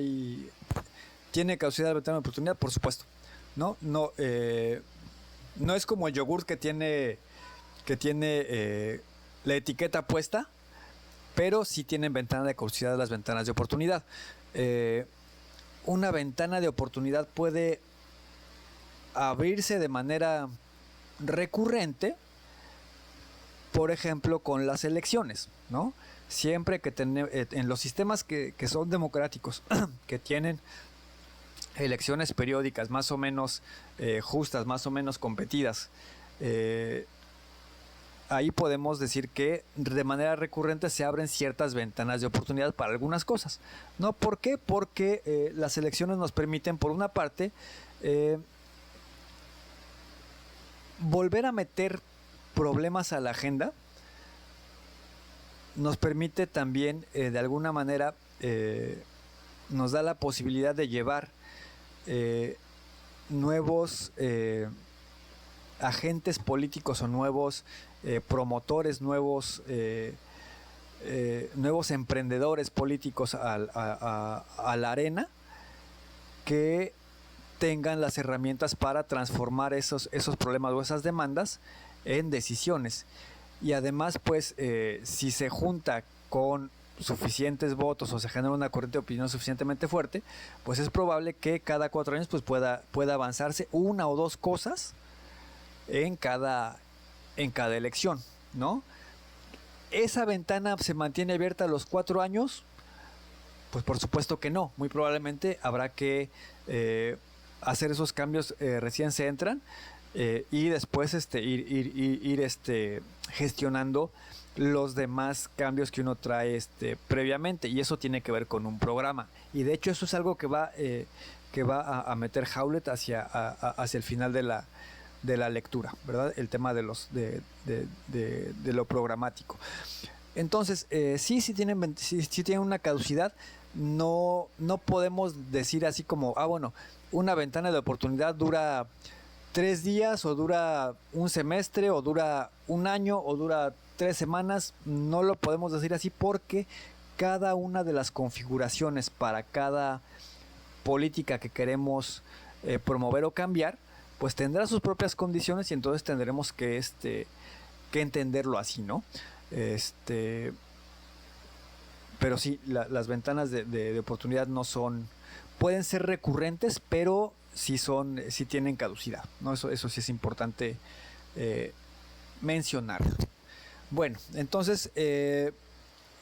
¿tiene caducidad la ventana de oportunidad? Por supuesto. No es como el yogurt que tiene la etiqueta puesta, pero sí tienen ventana de caducidad las ventanas de oportunidad. Una ventana de oportunidad puede abrirse de manera recurrente, por ejemplo, con las elecciones, ¿no? Siempre que en los sistemas que son democráticos, que tienen elecciones periódicas más o menos justas, más o menos competidas, ahí podemos decir que de manera recurrente se abren ciertas ventanas de oportunidad para algunas cosas, ¿no? ¿Por qué? Porque las elecciones nos permiten, por una parte, volver a meter problemas a la agenda. Nos permite también, de alguna manera, nos da la posibilidad de llevar nuevos agentes políticos o nuevos promotores, nuevos emprendedores políticos a la arena, que tengan las herramientas para transformar esos problemas o esas demandas en decisiones. Y además, pues, si se junta con suficientes votos o se genera una corriente de opinión suficientemente fuerte, pues es probable que cada 4 años pues pueda avanzarse una o dos cosas en cada elección, ¿no? ¿Esa ventana se mantiene abierta a los 4 años? Pues por supuesto que no. Muy probablemente habrá que hacer esos cambios recién se entran, y después ir gestionando los demás cambios que uno trae previamente, y eso tiene que ver con un programa, y de hecho eso es algo que va a meter Howlett hacia el final de la lectura, ¿verdad? El tema de lo programático. Entonces, sí tienen una caducidad. No podemos decir así como, bueno, una ventana de oportunidad dura 3 días, o dura un semestre, o dura un año, o dura 3 semanas. No lo podemos decir así, porque cada una de las configuraciones para cada política que queremos promover o cambiar, pues tendrá sus propias condiciones, y entonces tendremos que entenderlo así, ¿no? Pero sí, las ventanas de oportunidad no son, pueden ser recurrentes, pero sí tienen caducidad, ¿no? Eso sí es importante mencionar. Bueno, entonces,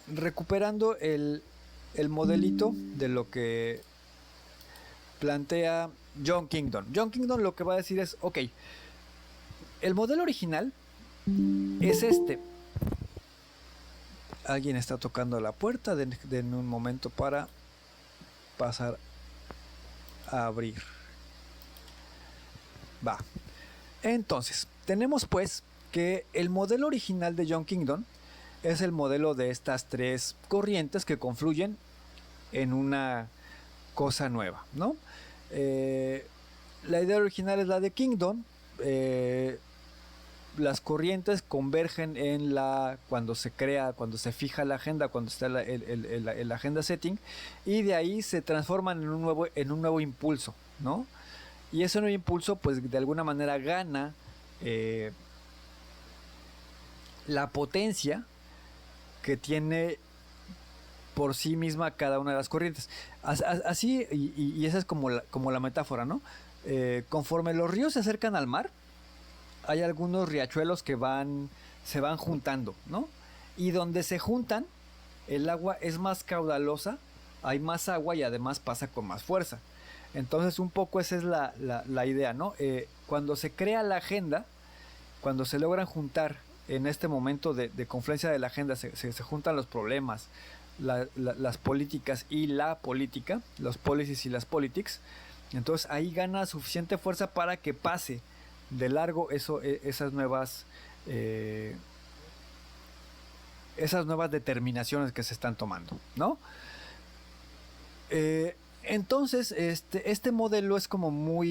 recuperando el modelito de lo que plantea John Kingdon. John Kingdon lo que va a decir es, ok, el modelo original es este. Alguien está tocando la puerta, den un momento para pasar a abrir. Va. Entonces, tenemos pues que el modelo original de John Kingdon es el modelo de estas 3 corrientes que confluyen en una cosa nueva, ¿no? La idea original es la de Kingdon. Las corrientes convergen cuando se fija la agenda, cuando está el agenda setting, y de ahí se transforman en un nuevo impulso, ¿no? Y ese nuevo impulso, pues de alguna manera gana la potencia que tiene por sí misma cada una de las corrientes. Así, y esa es como la metáfora, ¿no? Conforme los ríos se acercan al mar, hay algunos riachuelos que se van juntando, ¿no? Y donde se juntan, el agua es más caudalosa, hay más agua y además pasa con más fuerza. Entonces, un poco esa es la idea, ¿no? Cuando se crea la agenda, cuando se logran juntar en este momento de confluencia de la agenda, se juntan los problemas, las políticas y la política, los policies y las politics. Entonces ahí gana suficiente fuerza para que pase de largo esas nuevas determinaciones que se están tomando, ¿no? Entonces este modelo es como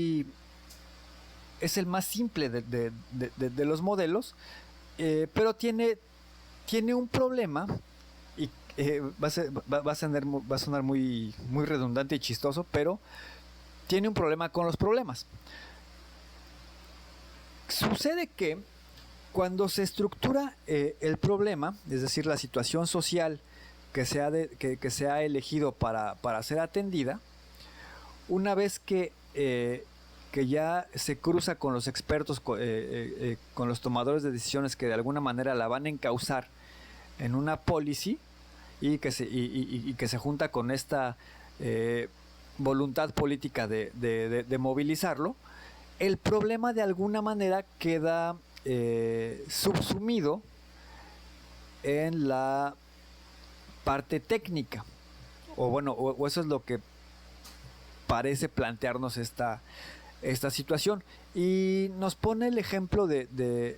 es el más simple de los modelos, pero tiene un problema, y va a sonar muy redundante y chistoso, pero tiene un problema con los problemas. Sucede que cuando se estructura el problema, es decir, la situación social que se ha elegido para ser atendida, una vez que ya se cruza con los expertos, con los tomadores de decisiones que de alguna manera la van a encauzar en una policy, y que se junta con esta voluntad política de movilizarlo, el problema de alguna manera queda subsumido en la parte técnica, o eso es lo que parece plantearnos esta situación, y nos pone el ejemplo el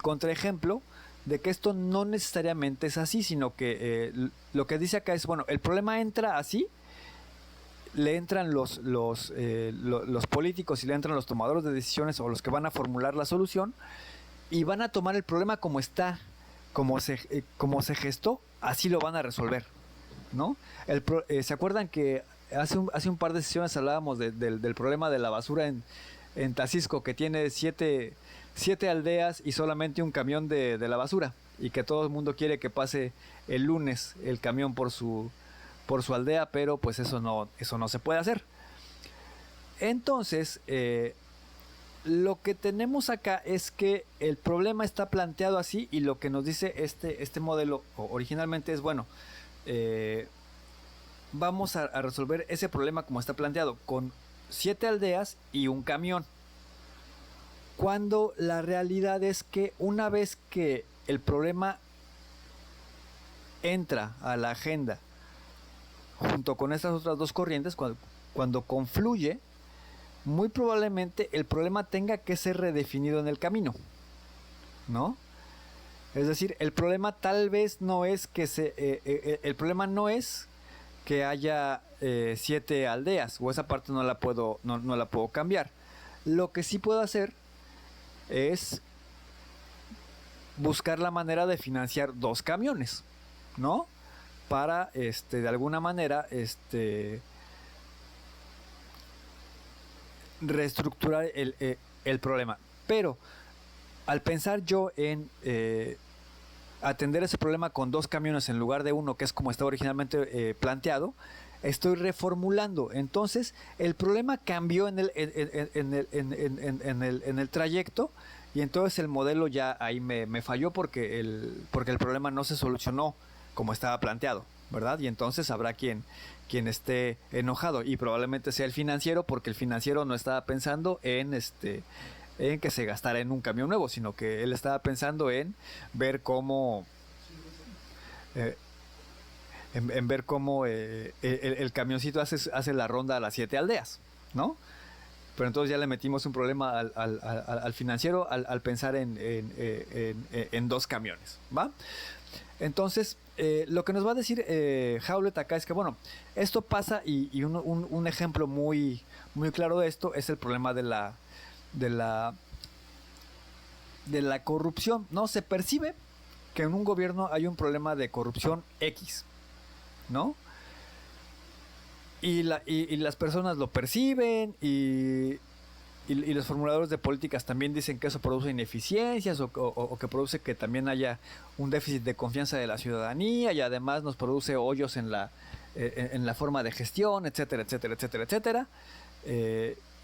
contraejemplo de que esto no necesariamente es así, sino que lo que dice acá es, bueno, el problema entra así, le entran los políticos y le entran los tomadores de decisiones, o los que van a formular la solución, y van a tomar el problema como está, como se gestó, así lo van a resolver, ¿no? ¿Se acuerdan que hace un par de sesiones hablábamos del problema de la basura en Tacisco, que tiene 7 aldeas y solamente un camión de la basura, y que todo el mundo quiere que pase el lunes el camión por su aldea, pero pues eso no se puede hacer? Entonces, lo que tenemos acá es que el problema está planteado así, y lo que nos dice este modelo originalmente es, bueno, vamos a resolver ese problema como está planteado, con 7 aldeas y un camión. Cuando la realidad es que una vez que el problema entra a la agenda junto con estas otras dos corrientes, cuando confluye, muy probablemente el problema tenga que ser redefinido en el camino, ¿no? Es decir, el problema tal vez no es que el problema no es que haya 7 aldeas, o esa parte no la puedo cambiar. Lo que sí puedo hacer es buscar la manera de financiar 2 camiones, ¿no? Para de alguna manera reestructurar el problema. Pero al pensar yo en atender ese problema con 2 camiones en lugar de uno, que es como estaba originalmente planteado, estoy reformulando. Entonces el problema cambió en el trayecto, y entonces el modelo ya ahí me falló porque el problema no se solucionó como estaba planteado, ¿verdad? Y entonces habrá quien esté enojado, y probablemente sea el financiero, porque el financiero no estaba pensando en que se gastara en un camión nuevo, sino que él estaba pensando en ver cómo el camioncito hace la ronda a las 7 aldeas, ¿no? Pero entonces ya le metimos un problema al financiero al pensar en 2 camiones, ¿va? Entonces, lo que nos va a decir Howlett acá es que, bueno, esto pasa, y un ejemplo muy, muy claro de esto es el problema de la corrupción, ¿no? Se percibe que en un gobierno hay un problema de corrupción X, ¿no? Y las personas lo perciben, y los formuladores de políticas también dicen que eso produce ineficiencias, o que produce que también haya un déficit de confianza de la ciudadanía, y además nos produce hoyos en la forma de gestión, etcétera, etcétera, etcétera, etcétera.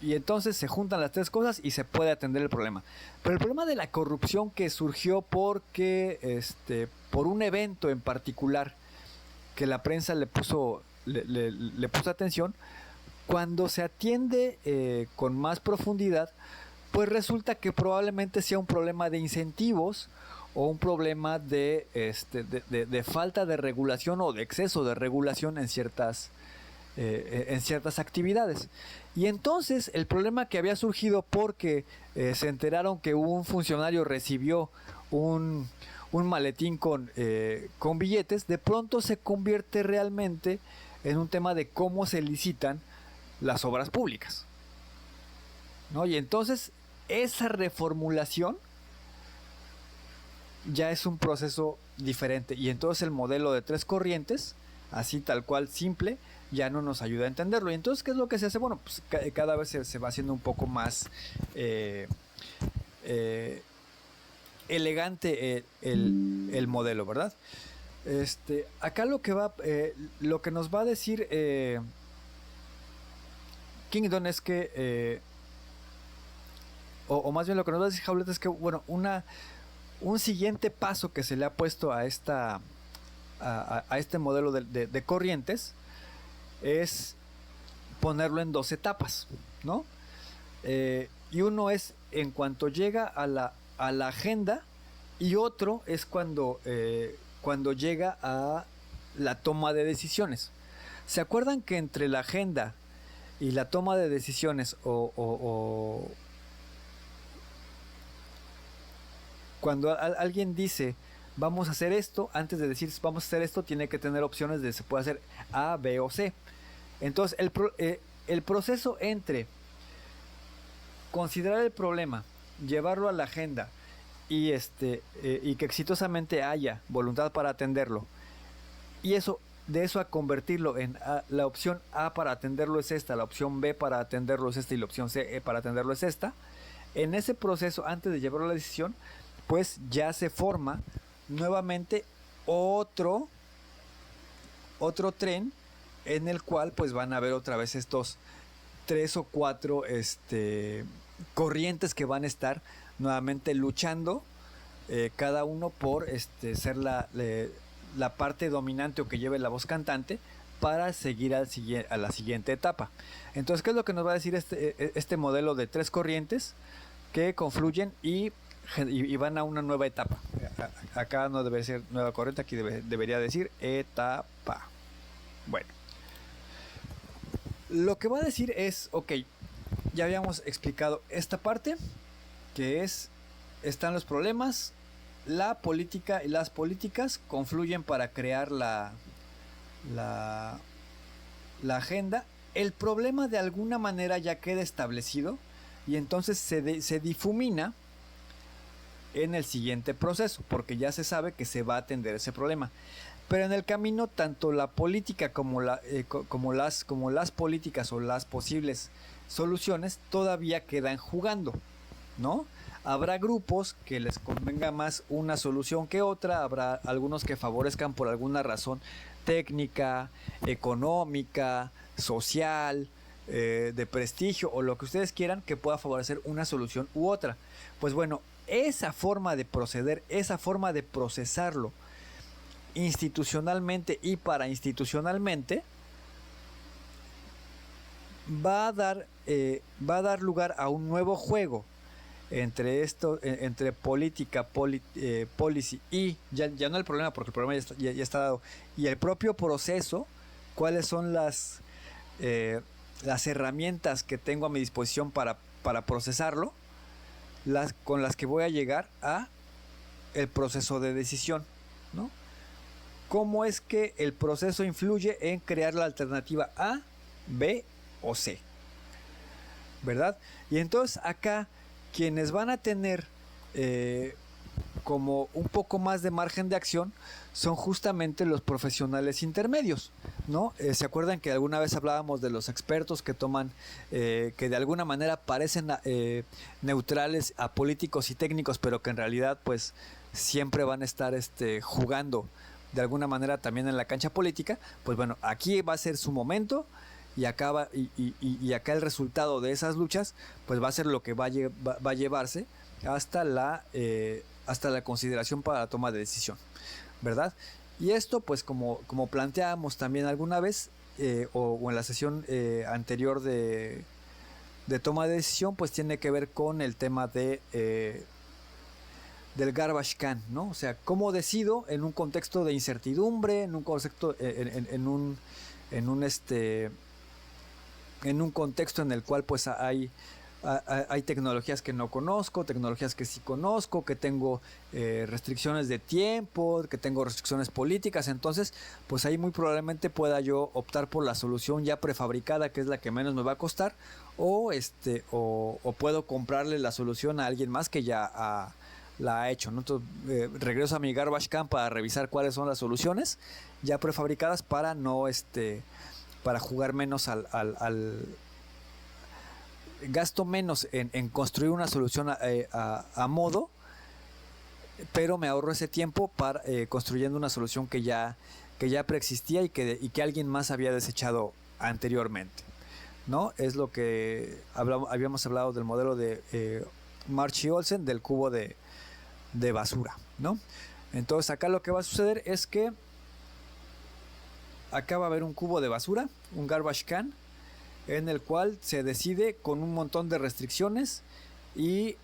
Y entonces se juntan las 3 cosas y se puede atender el problema. Pero el problema de la corrupción, que surgió porque por un evento en particular que la prensa le puso atención, cuando se atiende con más profundidad, pues resulta que probablemente sea un problema de incentivos, o un problema de falta de regulación, o de exceso de regulación en ciertas actividades. Y entonces el problema que había surgido porque se enteraron que un funcionario recibió un maletín con billetes, de pronto se convierte realmente en un tema de cómo se licitan las obras públicas, ¿no? Y entonces esa reformulación ya es un proceso diferente, y entonces el modelo de 3 corrientes, así tal cual simple, ya no nos ayuda a entenderlo. Y entonces, ¿qué es lo que se hace? Bueno, pues cada vez se va haciendo un poco más elegante el modelo, ¿verdad? Acá lo que nos va a decir Kingdon es que o más bien lo que nos va a decir Howlett es que, bueno, un siguiente paso que se le ha puesto a este modelo de corrientes es ponerlo en 2 etapas, ¿no? Y uno es en cuanto llega a la agenda, y otro es cuando llega a la toma de decisiones. ¿Se acuerdan que entre la agenda y la toma de decisiones, cuando alguien dice vamos a hacer esto, antes de decir vamos a hacer esto, tiene que tener opciones de se puede hacer A, B o C? Entonces el proceso entre considerar el problema, llevarlo a la agenda, y que exitosamente haya voluntad para atenderlo, y de eso a convertirlo en la opción A para atenderlo es esta, la opción B para atenderlo es esta, y la opción C para atenderlo es esta. En ese proceso, antes de llevarlo a la decisión, pues ya se forma nuevamente otro tren, en el cual pues van a haber otra vez estos 3 o 4 corrientes que van a estar nuevamente luchando, cada uno por ser la parte dominante, o que lleve la voz cantante, para seguir a la siguiente etapa. Entonces, ¿qué es lo que nos va a decir este modelo de 3 corrientes que confluyen y van a una nueva etapa? Acá no debe ser nueva corriente, aquí debería decir etapa. Bueno, lo que va a decir es, ok, ya habíamos explicado esta parte, que están los problemas, la política y las políticas confluyen para crear la agenda. El problema de alguna manera ya queda establecido y entonces se difumina en el siguiente proceso, porque ya se sabe que se va a atender ese problema. Pero en el camino, tanto la política como las políticas o las posibles soluciones todavía quedan jugando, ¿no? Habrá grupos que les convenga más una solución que otra, habrá algunos que favorezcan por alguna razón técnica, económica, social, de prestigio o lo que ustedes quieran que pueda favorecer una solución u otra. Pues bueno, esa forma de proceder, esa forma de procesarlo institucionalmente y parainstitucionalmente va a dar lugar a un nuevo juego entre política, policy y ya no el problema, porque el problema ya está dado, y el propio proceso. ¿Cuáles son las herramientas que tengo a mi disposición para procesarlo? Con las que voy a llegar a el proceso de decisión, ¿no? ¿Cómo es que el proceso influye en crear la alternativa A, B o C? ¿Verdad? Y entonces acá quienes van a tener como un poco más de margen de acción son justamente los profesionales intermedios, ¿no? ¿Se acuerdan que alguna vez hablábamos de los expertos que toman, que de alguna manera parecen neutrales, apolíticos y técnicos, pero que en realidad pues siempre van a estar jugando de alguna manera también en la cancha política? Pues bueno, aquí va a ser su momento y acá el resultado de esas luchas pues va a ser lo que va a llevarse hasta la consideración para la toma de decisión, ¿verdad? Y esto pues como planteábamos también alguna vez o en la sesión anterior de toma de decisión, pues tiene que ver con el tema del garbage can, ¿no? O sea, ¿cómo decido en un contexto de incertidumbre, en un contexto, en un contexto en el cual pues hay tecnologías que no conozco, tecnologías que sí conozco, que tengo restricciones de tiempo, que tengo restricciones políticas? Entonces pues ahí muy probablemente pueda yo optar por la solución ya prefabricada, que es la que menos me va a costar, o puedo comprarle la solución a alguien más que ya la ha hecho, ¿no? Entonces regreso a mi garbage can para revisar cuáles son las soluciones ya prefabricadas para no para jugar menos al gasto menos en construir una solución a modo, pero me ahorro ese tiempo para construyendo una solución que ya preexistía y que alguien más había desechado anteriormente, ¿no? Es lo que habíamos hablado del modelo de March y Olsen, del cubo de basura, ¿no? Entonces acá lo que va a suceder es que acá va a haber un cubo de basura, un garbage can, en el cual se decide con un montón de restricciones, y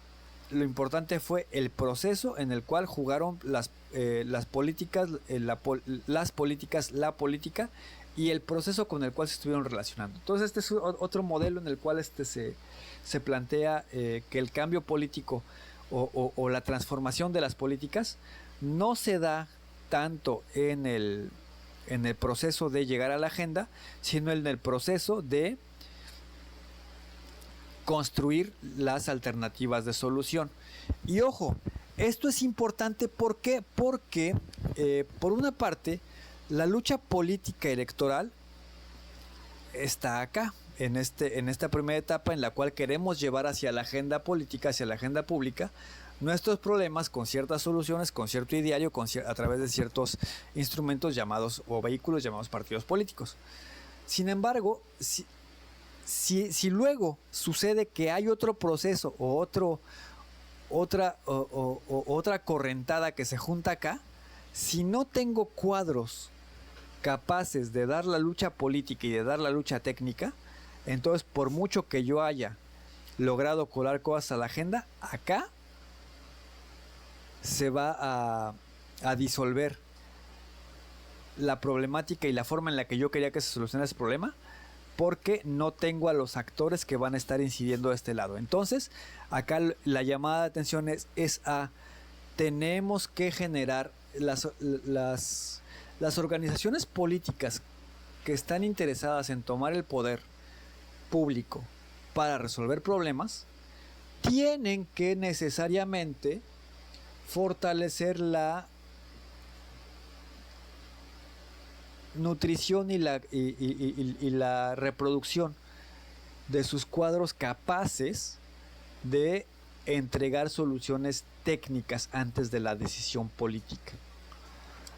lo importante fue el proceso en el cual jugaron las políticas, la política y el proceso con el cual se estuvieron relacionando. Entonces este es otro modelo en el cual se plantea que el cambio político o la transformación de las políticas no se da tanto en el proceso de llegar a la agenda, sino en el proceso de construir las alternativas de solución. Y ojo, esto es importante. ¿Por qué? Porque por una parte la lucha política electoral está acá, en esta primera etapa en la cual queremos llevar hacia la agenda política, hacia la agenda pública, nuestros problemas con ciertas soluciones, con cierto ideario, a través de ciertos instrumentos o vehículos llamados partidos políticos. Sin embargo, si luego sucede que hay otro proceso o otra correntada que se junta acá, si no tengo cuadros capaces de dar la lucha política y de dar la lucha técnica, entonces por mucho que yo haya logrado colar cosas a la agenda, acá se va a disolver la problemática y la forma en la que yo quería que se solucionara ese problema, porque no tengo a los actores que van a estar incidiendo de este lado. Entonces, acá la llamada de atención es a tenemos que generar las organizaciones políticas que están interesadas en tomar el poder público para resolver problemas, tienen que necesariamente fortalecer la nutrición y la reproducción de sus cuadros capaces de entregar soluciones técnicas antes de la decisión política.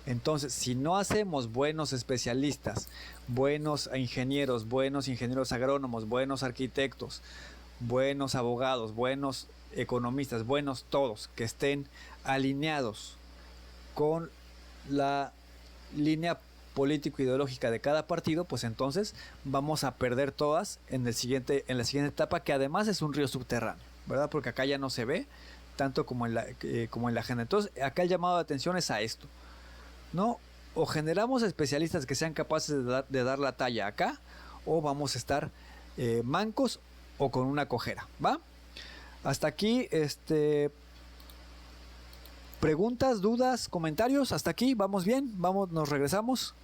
Entonces, si no hacemos buenos especialistas, buenos ingenieros agrónomos, buenos arquitectos, buenos abogados, buenos economistas, buenos todos, que estén alineados con la línea político-ideológica de cada partido, pues entonces vamos a perder todas en la siguiente etapa, que además es un río subterráneo, ¿verdad? Porque acá ya no se ve tanto como en la agenda. Entonces, acá el llamado de atención es a esto, ¿no? O generamos especialistas que sean capaces de dar la talla acá, o vamos a estar mancos o con una cojera, ¿va? Hasta aquí, preguntas, dudas, comentarios, hasta aquí, vamos bien, vamos, nos regresamos.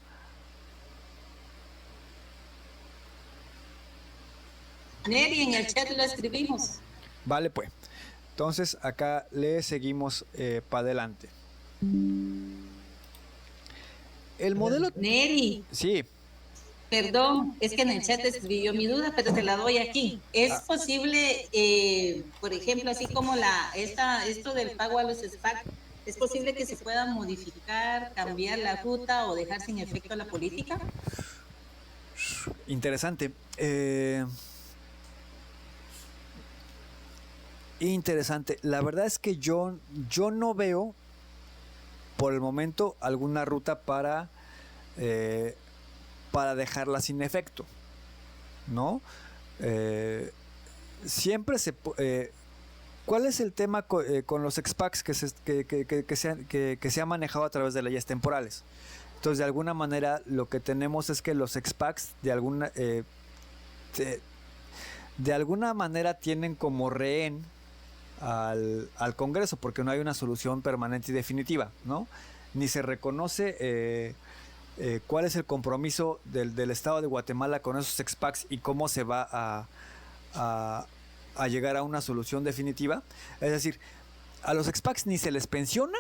Neri, en el chat lo escribimos. Vale, pues. Entonces acá le seguimos para adelante. El modelo... Neri. Sí. Perdón, es que en el chat escribió mi duda, pero te la doy aquí. ¿Es posible, por ejemplo, así como esto del pago a los SPAC, es posible que se pueda modificar, cambiar la ruta o dejar sin efecto la política? Interesante. Interesante. La verdad es que yo no veo por el momento alguna ruta para dejarla sin efecto, ¿no? Siempre se... ¿Cuál es el tema con los SPACs que se ha manejado a través de leyes temporales? Entonces, de alguna manera, lo que tenemos es que los SPACs de alguna manera tienen como rehén al Congreso, porque no hay una solución permanente y definitiva, ¿no? Ni se reconoce cuál es el compromiso del Estado de Guatemala con esos SPACs y cómo se va a llegar a una solución definitiva. Es decir, a los SPACs ni se les pensiona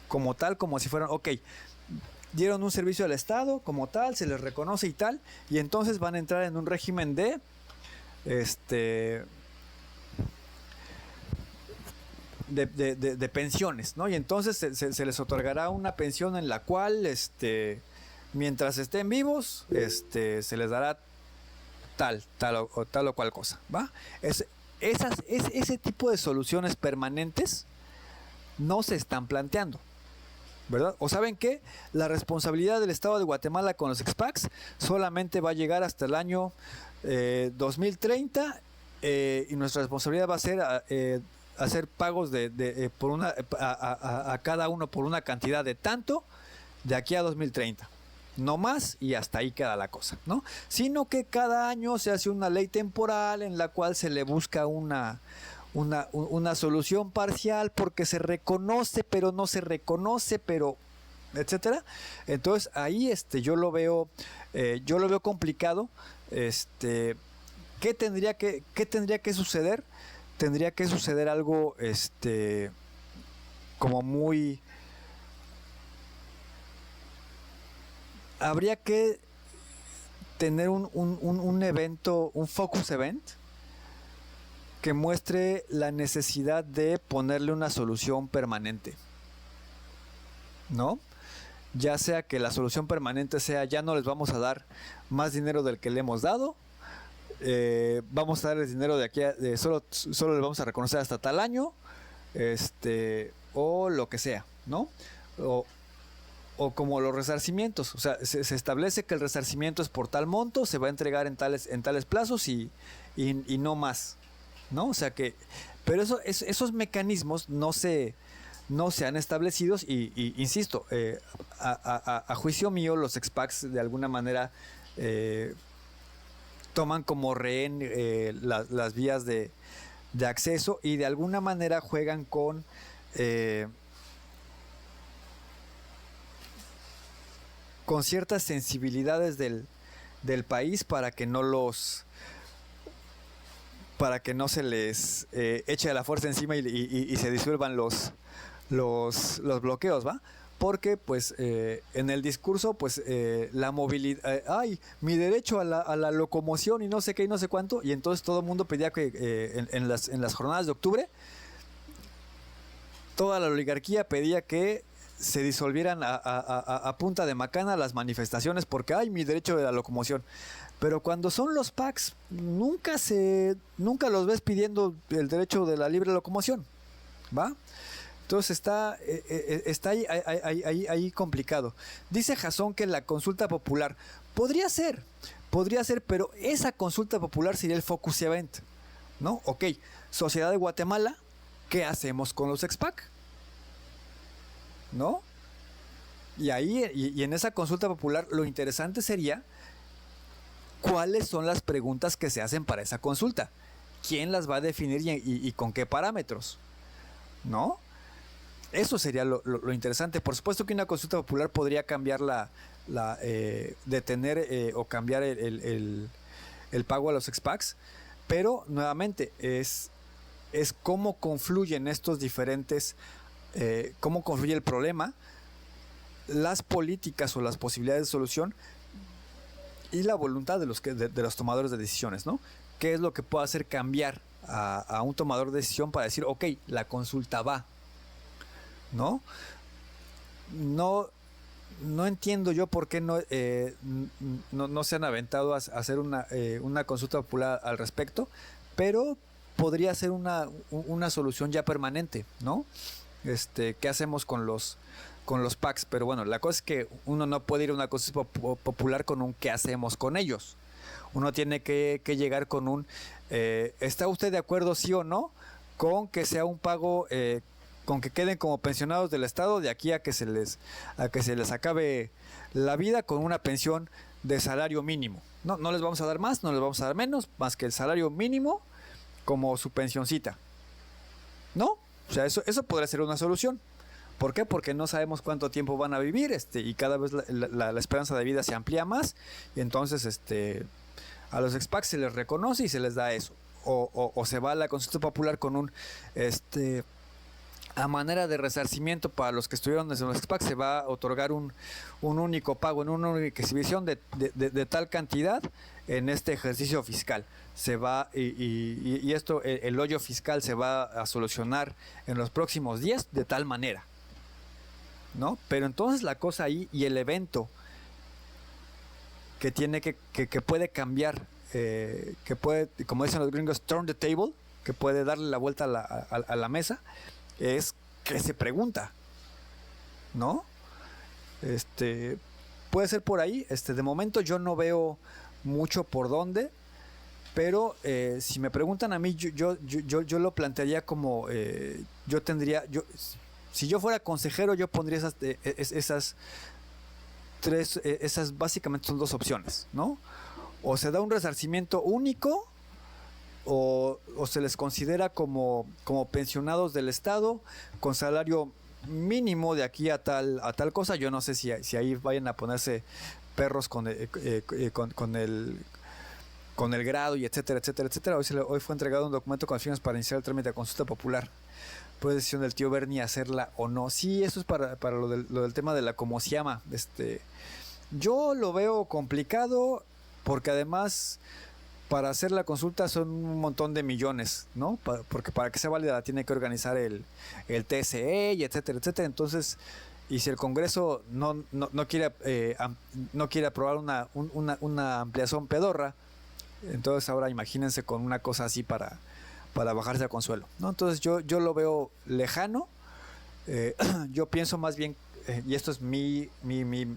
como tal, como si fueran, ok, dieron un servicio al Estado como tal, se les reconoce y tal, y entonces van a entrar en un régimen de pensiones, ¿no? Y entonces se les otorgará una pensión en la cual mientras estén vivos se les dará tal o cual cosa, ¿va? Ese tipo de soluciones permanentes no se están planteando, ¿verdad? ¿O saben qué? La responsabilidad del Estado de Guatemala con los SPACs solamente va a llegar hasta el año 2030 y nuestra responsabilidad va a ser hacer pagos a cada uno por una cantidad de tanto de aquí a 2030. No más, y hasta ahí queda la cosa, ¿no? Sino que cada año se hace una ley temporal en la cual se le busca una solución parcial porque se reconoce, pero no se reconoce, pero etcétera. Entonces ahí yo lo veo complicado. ¿Qué tendría que suceder? Tendría que suceder algo como muy... Habría que tener un evento, un focus event que muestre la necesidad de ponerle una solución permanente, ¿no? Ya sea que la solución permanente sea ya no les vamos a dar más dinero del que le hemos dado, vamos a darles dinero de aquí solo les vamos a reconocer hasta tal año, o lo que sea, ¿no? o como los resarcimientos, o sea, se establece que el resarcimiento es por tal monto, se va a entregar en tales plazos y no más, ¿no? O sea que, pero esos mecanismos no se han establecido insisto, a juicio mío, los ex-PACs de alguna manera toman como rehén las vías de acceso y de alguna manera juegan con ciertas sensibilidades del país para que no se les eche a la fuerza encima y se disuelvan los bloqueos, ¿va? Porque pues en el discurso pues la movilidad, mi derecho a la locomoción y no sé qué y no sé cuánto, y entonces todo el mundo pedía que en las jornadas de octubre toda la oligarquía pedía que se disolvieran a punta de macana las manifestaciones porque hay mi derecho de la locomoción. Pero cuando son los PACs, nunca los ves pidiendo el derecho de la libre locomoción, ¿va? Entonces está ahí complicado. Dice Jason que la consulta popular podría ser, pero esa consulta popular sería el focus event, ¿no? Ok, Sociedad de Guatemala, ¿qué hacemos con los ex-PAC? ¿No? Y ahí, y en esa consulta popular, lo interesante sería cuáles son las preguntas que se hacen para esa consulta. ¿Quién las va a definir y con qué parámetros? ¿No? Eso sería lo interesante. Por supuesto que una consulta popular podría cambiar detener o cambiar el pago a los ex-PACs, pero nuevamente es cómo confluyen estos diferentes, cómo confluye el problema, las políticas o las posibilidades de solución y la voluntad de los tomadores de decisiones, ¿no? ¿Qué es lo que puede hacer cambiar a un tomador de decisión para decir, ok, la consulta va? ¿No? No entiendo yo por qué no se han aventado a hacer una consulta popular al respecto, pero podría ser una solución ya permanente, ¿no? ¿Qué hacemos con los PACs? Pero bueno, la cosa es que uno no puede ir a una consulta popular con un ¿qué hacemos con ellos? Uno tiene que llegar con un ¿está usted de acuerdo sí o no con que sea un pago con que queden como pensionados del Estado de aquí a que se les acabe la vida con una pensión de salario mínimo? No les vamos a dar más, no les vamos a dar menos, más que el salario mínimo como su pensioncita, ¿no? O sea, eso podría ser una solución. ¿Por qué? Porque no sabemos cuánto tiempo van a vivir y cada vez la esperanza de vida se amplía más y entonces a los ex-PACs se les reconoce y se les da eso. O se va a la consulta popular con un a manera de resarcimiento para los que estuvieron desde los ex-PACs, se va a otorgar un único pago en una única exhibición de tal cantidad en este ejercicio fiscal. Se va y esto, el hoyo fiscal se va a solucionar en los próximos días de tal manera, ¿no? Pero entonces la cosa ahí y el evento que tiene que puede cambiar, que puede, como dicen los gringos, turn the table, que puede darle la vuelta a la mesa, es que se pregunta, ¿no? Puede ser por ahí. De momento yo no veo mucho por dónde, pero si me preguntan a mí, yo lo plantearía como si yo fuera consejero, yo pondría esas tres, esas básicamente son dos opciones, ¿no? O se da un resarcimiento único, o se les considera como pensionados del Estado con salario mínimo de aquí a tal cosa. Yo no sé si ahí vayan a ponerse perros con el grado y etcétera. Hoy fue entregado un documento con firmas para iniciar el trámite de consulta popular. Puede decisión del tío Bernie hacerla o no. Sí, eso es para lo del tema de la como se llama. Yo lo veo complicado porque además para hacer la consulta son un montón de millones, ¿no? Porque para que sea válida la tiene que organizar el TSE y etcétera. Entonces, y si el Congreso no quiere aprobar una ampliación pedorra, entonces ahora imagínense con una cosa así para bajarse a consuelo, ¿no? Entonces yo lo veo lejano. Yo pienso más bien y esto es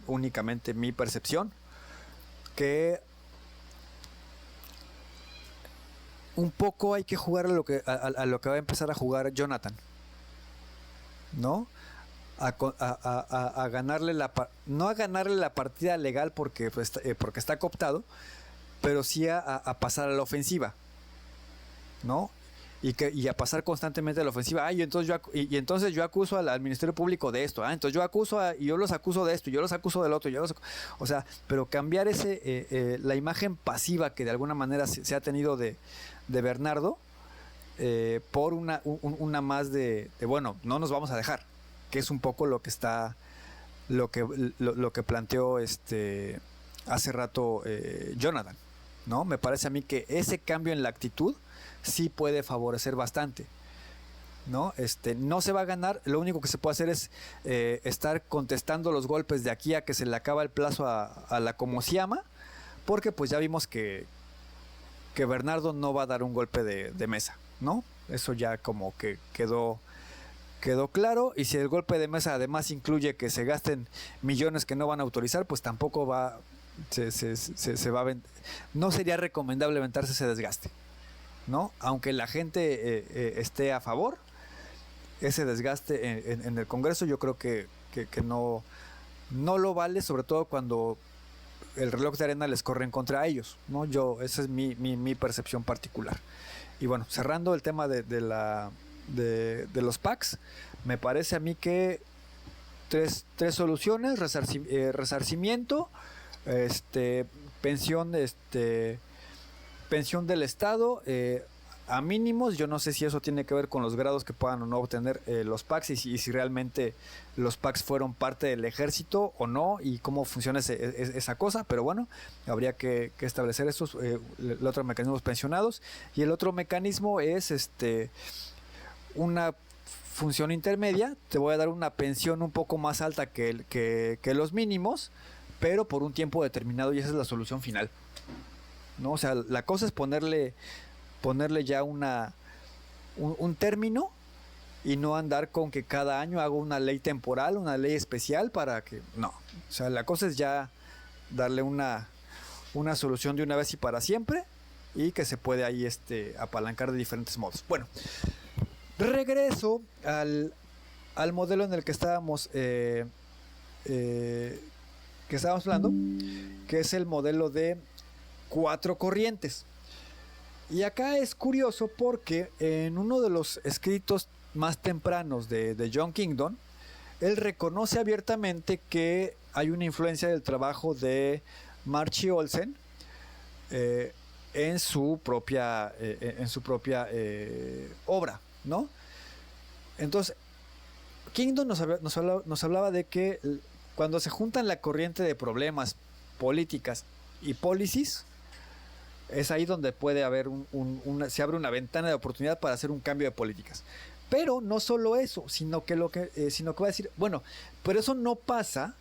únicamente mi percepción, que un poco hay que jugar a lo que va a empezar a jugar Jonathan, ¿no? A ganarle no a ganarle la partida legal porque está cooptado, pero sí a pasar a la ofensiva, ¿no? Y a pasar constantemente a la ofensiva. Entonces yo acuso al Ministerio Público de esto. Entonces yo los acuso de esto, yo los acuso del otro, o sea, pero cambiar la imagen pasiva que de alguna manera se ha tenido de Bernardo, por una más de bueno, no nos vamos a dejar, que es un poco lo que planteó hace rato Jonathan, ¿no? Me parece a mí que ese cambio en la actitud sí puede favorecer bastante, ¿no? No se va a ganar, lo único que se puede hacer es estar contestando los golpes de aquí a que se le acaba el plazo a la Comosiama, porque pues ya vimos que Bernardo no va a dar un golpe de mesa, ¿no? Eso ya como que quedó claro, y si el golpe de mesa además incluye que se gasten millones que no van a autorizar, pues tampoco se va a no sería recomendable aventarse ese desgaste, ¿no? Aunque la gente esté a favor, ese desgaste en el Congreso yo creo que no lo vale, sobre todo cuando el reloj de arena les corre en contra a ellos, ¿no? Esa es mi percepción particular. Y bueno, cerrando el tema de los PACs, me parece a mí que tres soluciones: resarcimiento, pensión del Estado, a mínimos. Yo no sé si eso tiene que ver con los grados que puedan o no obtener los PACs, y si realmente los PACs fueron parte del ejército o no, y cómo funciona esa cosa, pero bueno, habría que establecer esos, el otro mecanismo, los pensionados, y el otro mecanismo es una función intermedia. Te voy a dar una pensión un poco más alta que los mínimos, pero por un tiempo determinado, y esa es la solución final, ¿no? O sea, la cosa es ponerle ya un término, y no andar con que cada año hago una ley temporal, una ley especial para que... No, o sea, la cosa es ya darle una solución de una vez y para siempre, y que se puede ahí apalancar de diferentes modos. Bueno, regreso al modelo en el que estábamos hablando, que es el modelo de 4 corrientes. Y acá es curioso porque en uno de los escritos más tempranos de John Kingdon, él reconoce abiertamente que hay una influencia del trabajo de Marchi Olsen en su propia obra, ¿no? Entonces, Kingdon nos hablaba de que cuando se juntan la corriente de problemas, políticas y policies, es ahí donde puede haber se abre una ventana de oportunidad para hacer un cambio de políticas. Pero no solo eso, sino que va a decir, bueno, pero eso no pasa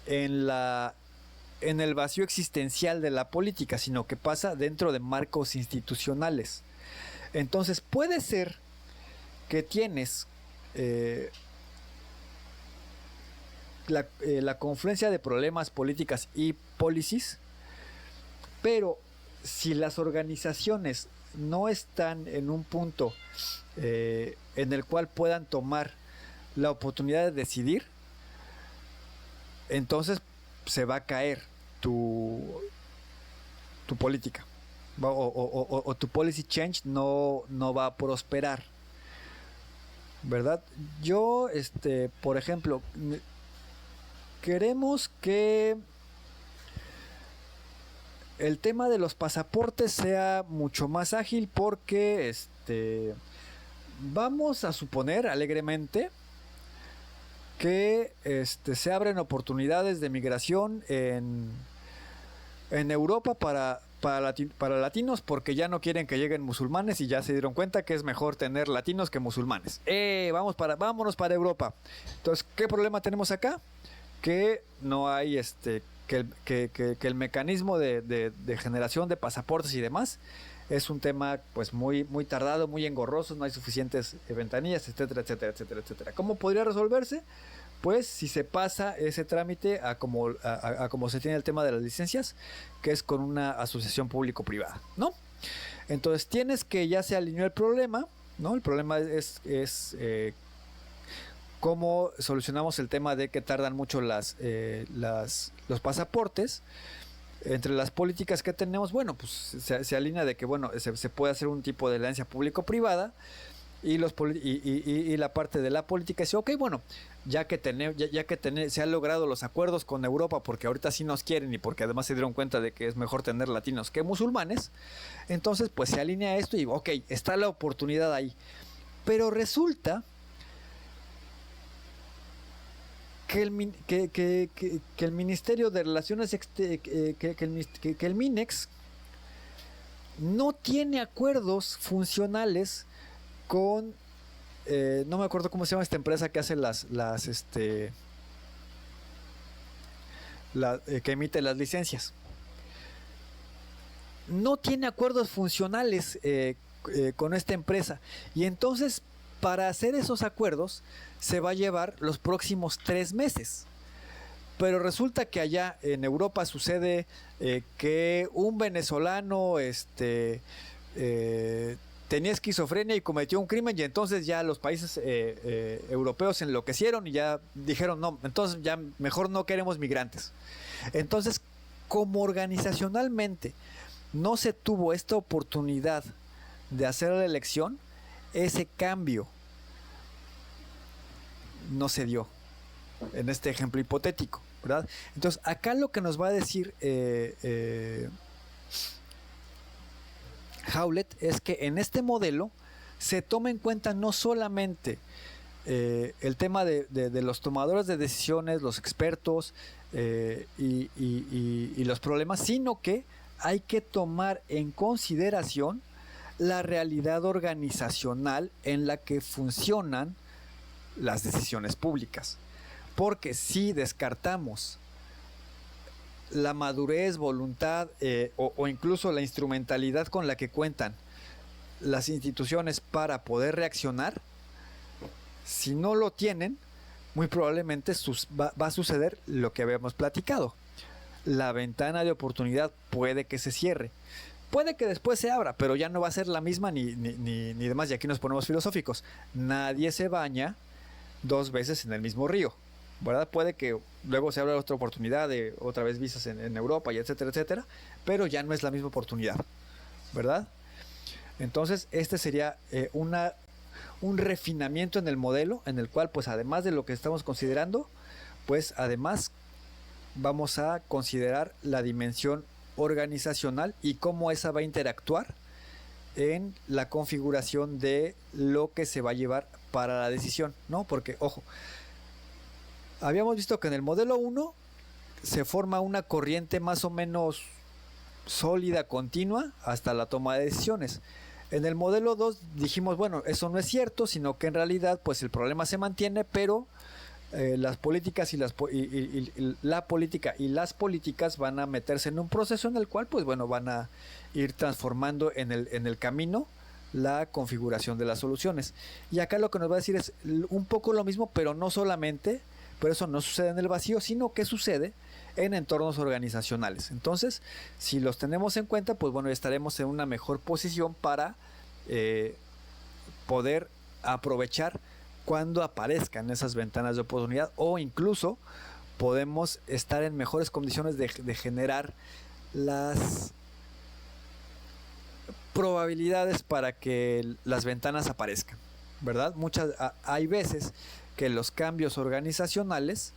en el vacío existencial de la política, sino que pasa dentro de marcos institucionales. Entonces puede ser que tienes la confluencia de problemas, políticas y policies, pero si las organizaciones no están en un punto en el cual puedan tomar la oportunidad de decidir, entonces se va a caer tu política, o tu policy change no va a prosperar, ¿verdad? Yo, por ejemplo, queremos que el tema de los pasaportes sea mucho más ágil, porque vamos a suponer alegremente que se abren oportunidades de migración en Europa para latinos, porque ya no quieren que lleguen musulmanes, y ya se dieron cuenta que es mejor tener latinos que musulmanes. Vámonos para Europa. Entonces, ¿qué problema tenemos acá? Que no hay que el mecanismo de generación de pasaportes y demás es un tema pues muy, muy tardado, muy engorroso, no hay suficientes ventanillas, etcétera, etcétera, etcétera, etcétera. ¿Cómo podría resolverse? Pues si se pasa ese trámite a como se tiene el tema de las licencias, que es con una asociación público-privada, ¿no? Entonces tienes que ya se alineó el problema, ¿no? El problema es cómo solucionamos el tema de que tardan mucho los pasaportes. Entre las políticas que tenemos, bueno, pues se alinea de que, bueno, se puede hacer un tipo de alianza público-privada y la parte de la política dice, ok, bueno, ya que se han logrado los acuerdos con Europa, porque ahorita sí nos quieren y porque además se dieron cuenta de que es mejor tener latinos que musulmanes, entonces pues se alinea esto y, ok, está la oportunidad ahí. Pero resulta que el Ministerio de Relaciones que el MINEX no tiene acuerdos funcionales con no me acuerdo cómo se llama esta empresa que hace que emite las licencias. No tiene acuerdos funcionales con esta empresa y entonces para hacer esos acuerdos se va a llevar los próximos 3 meses. Pero resulta que allá en Europa sucede que un venezolano tenía esquizofrenia y cometió un crimen y entonces ya los países europeos enloquecieron y ya dijeron no, entonces ya mejor no queremos migrantes. Entonces, como organizacionalmente no se tuvo esta oportunidad de hacer la elección, ese cambio no se dio en este ejemplo hipotético, ¿verdad? Entonces, acá lo que nos va a decir Howlett es que en este modelo se toma en cuenta no solamente el tema de los tomadores de decisiones, los expertos y los problemas, sino que hay que tomar en consideración la realidad organizacional en la que funcionan las decisiones públicas. Porque si descartamos la madurez, voluntad o incluso la instrumentalidad con la que cuentan las instituciones para poder reaccionar, si no lo tienen, muy probablemente va a suceder lo que habíamos platicado. La ventana de oportunidad puede que se cierre. Puede que después se abra, pero ya no va a ser la misma ni demás. Y aquí nos ponemos filosóficos. Nadie se baña 2 veces en el mismo río, ¿verdad? Puede que luego se abra otra oportunidad de otra vez visas en Europa y etcétera, etcétera, pero ya no es la misma oportunidad, ¿verdad? Entonces, este sería un refinamiento en el modelo, en el cual, pues además de lo que estamos considerando, pues además vamos a considerar la dimensión organizacional y cómo esa va a interactuar en la configuración de lo que se va a llevar para la decisión, ¿no? Porque, ojo, habíamos visto que en el modelo 1 se forma una corriente más o menos sólida, continua, hasta la toma de decisiones. En el modelo 2 dijimos, bueno, eso no es cierto, sino que en realidad pues el problema se mantiene, pero las políticas la política y las políticas van a meterse en un proceso en el cual pues bueno, van a ir transformando en el camino la configuración de las soluciones. Y acá lo que nos va a decir es un poco lo mismo, pero no solamente, pero eso no sucede en el vacío, sino que sucede en entornos organizacionales. Entonces, si los tenemos en cuenta, pues bueno, estaremos en una mejor posición para poder aprovechar cuando aparezcan esas ventanas de oportunidad, o incluso podemos estar en mejores condiciones de generar las probabilidades para que las ventanas aparezcan, ¿verdad? Hay veces que los cambios organizacionales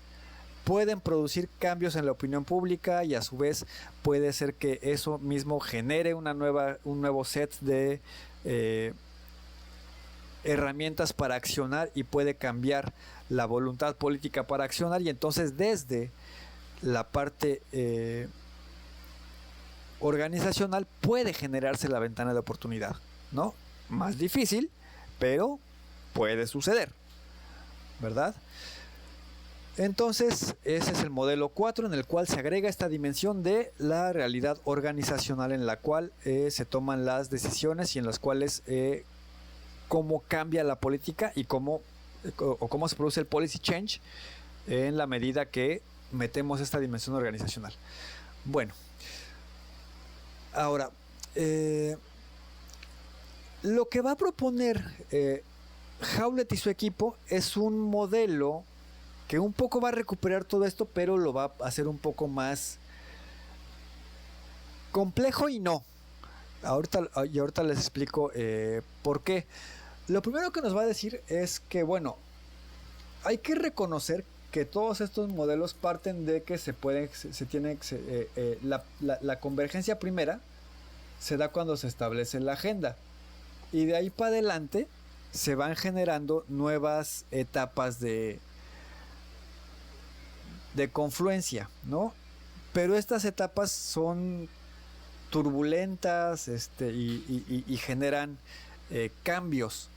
pueden producir cambios en la opinión pública y a su vez puede ser que eso mismo genere un nuevo set de herramientas para accionar y puede cambiar la voluntad política para accionar, y entonces desde la parte organizacional puede generarse la ventana de oportunidad, ¿no? Más difícil, pero puede suceder, ¿verdad? Entonces, ese es el modelo 4, en el cual se agrega esta dimensión de la realidad organizacional, en la cual se toman las decisiones y en las cuales cómo cambia la política y cómo se produce el policy change en la medida que metemos esta dimensión organizacional. Bueno, ahora, lo que va a proponer Howlett y su equipo es un modelo que un poco va a recuperar todo esto, pero lo va a hacer un poco más complejo y no. Ahorita les explico por qué. Lo primero que nos va a decir es que, bueno, hay que reconocer que todos estos modelos parten de que la convergencia primera se da cuando se establece la agenda. Y de ahí para adelante se van generando nuevas etapas de confluencia, ¿no? Pero estas etapas son turbulentas y generan cambios,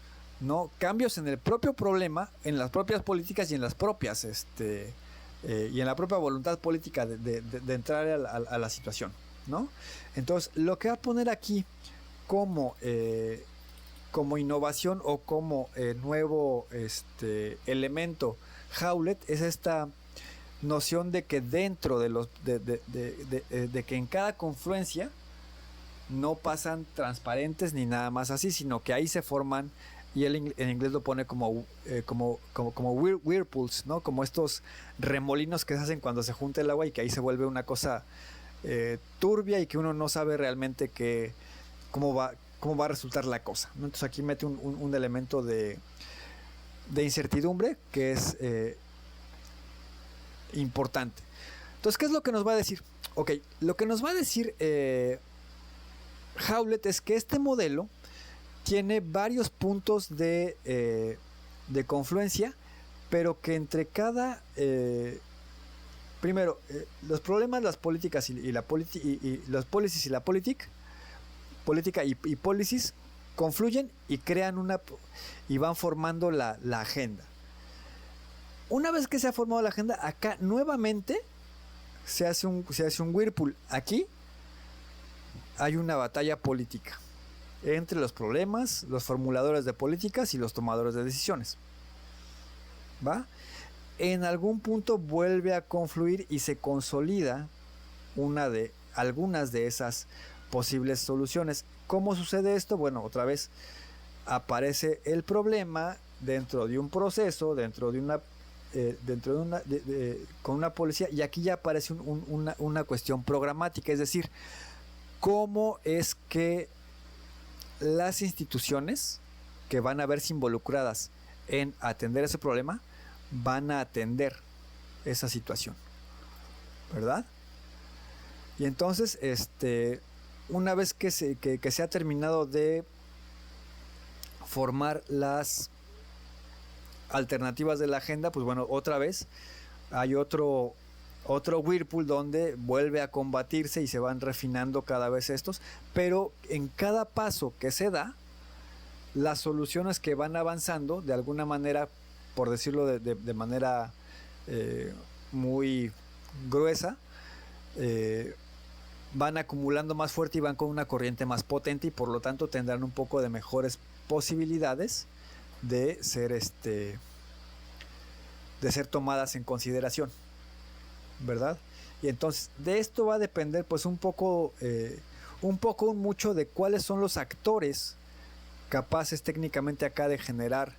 ¿no? Cambios en el propio problema, en las propias políticas y en las propias y en la propia voluntad política de entrar a la situación, ¿no? Entonces, lo que va a poner aquí como innovación o como nuevo elemento Howlett es esta noción de que dentro de que en cada confluencia no pasan transparentes ni nada más así, sino que ahí se forman, y él en inglés lo pone como whirlpools, ¿no? Como estos remolinos que se hacen cuando se junta el agua y que ahí se vuelve una cosa turbia y que uno no sabe realmente cómo va a resultar la cosa, ¿no? Entonces aquí mete un elemento de incertidumbre que es importante. Entonces, ¿qué es lo que nos va a decir? Ok, lo que nos va a decir Howlett es que este modelo tiene varios puntos de confluencia, pero que entre cada primero los problemas, las políticas y los policies y la política y policies confluyen y crean y van formando la agenda. Una vez que se ha formado la agenda, acá nuevamente se hace un whirlpool. Aquí hay una batalla política entre los problemas, los formuladores de políticas y los tomadores de decisiones. ¿Va? En algún punto vuelve a confluir y se consolida algunas de esas posibles soluciones. ¿Cómo sucede esto? Bueno, otra vez aparece el problema dentro de un proceso, con una policía, y aquí ya aparece una cuestión programática, es decir, cómo es que las instituciones que van a verse involucradas en atender ese problema van a atender esa situación, ¿verdad? Y entonces, una vez que se ha terminado de formar las alternativas de la agenda, pues bueno, otra vez hay otro whirlpool donde vuelve a combatirse y se van refinando cada vez estos, pero en cada paso que se da, las soluciones que van avanzando, de alguna manera, por decirlo de manera muy gruesa, van acumulando más fuerte y van con una corriente más potente, y por lo tanto tendrán un poco de mejores posibilidades de ser tomadas en consideración, ¿verdad? Y entonces de esto va a depender pues mucho de cuáles son los actores capaces técnicamente acá de generar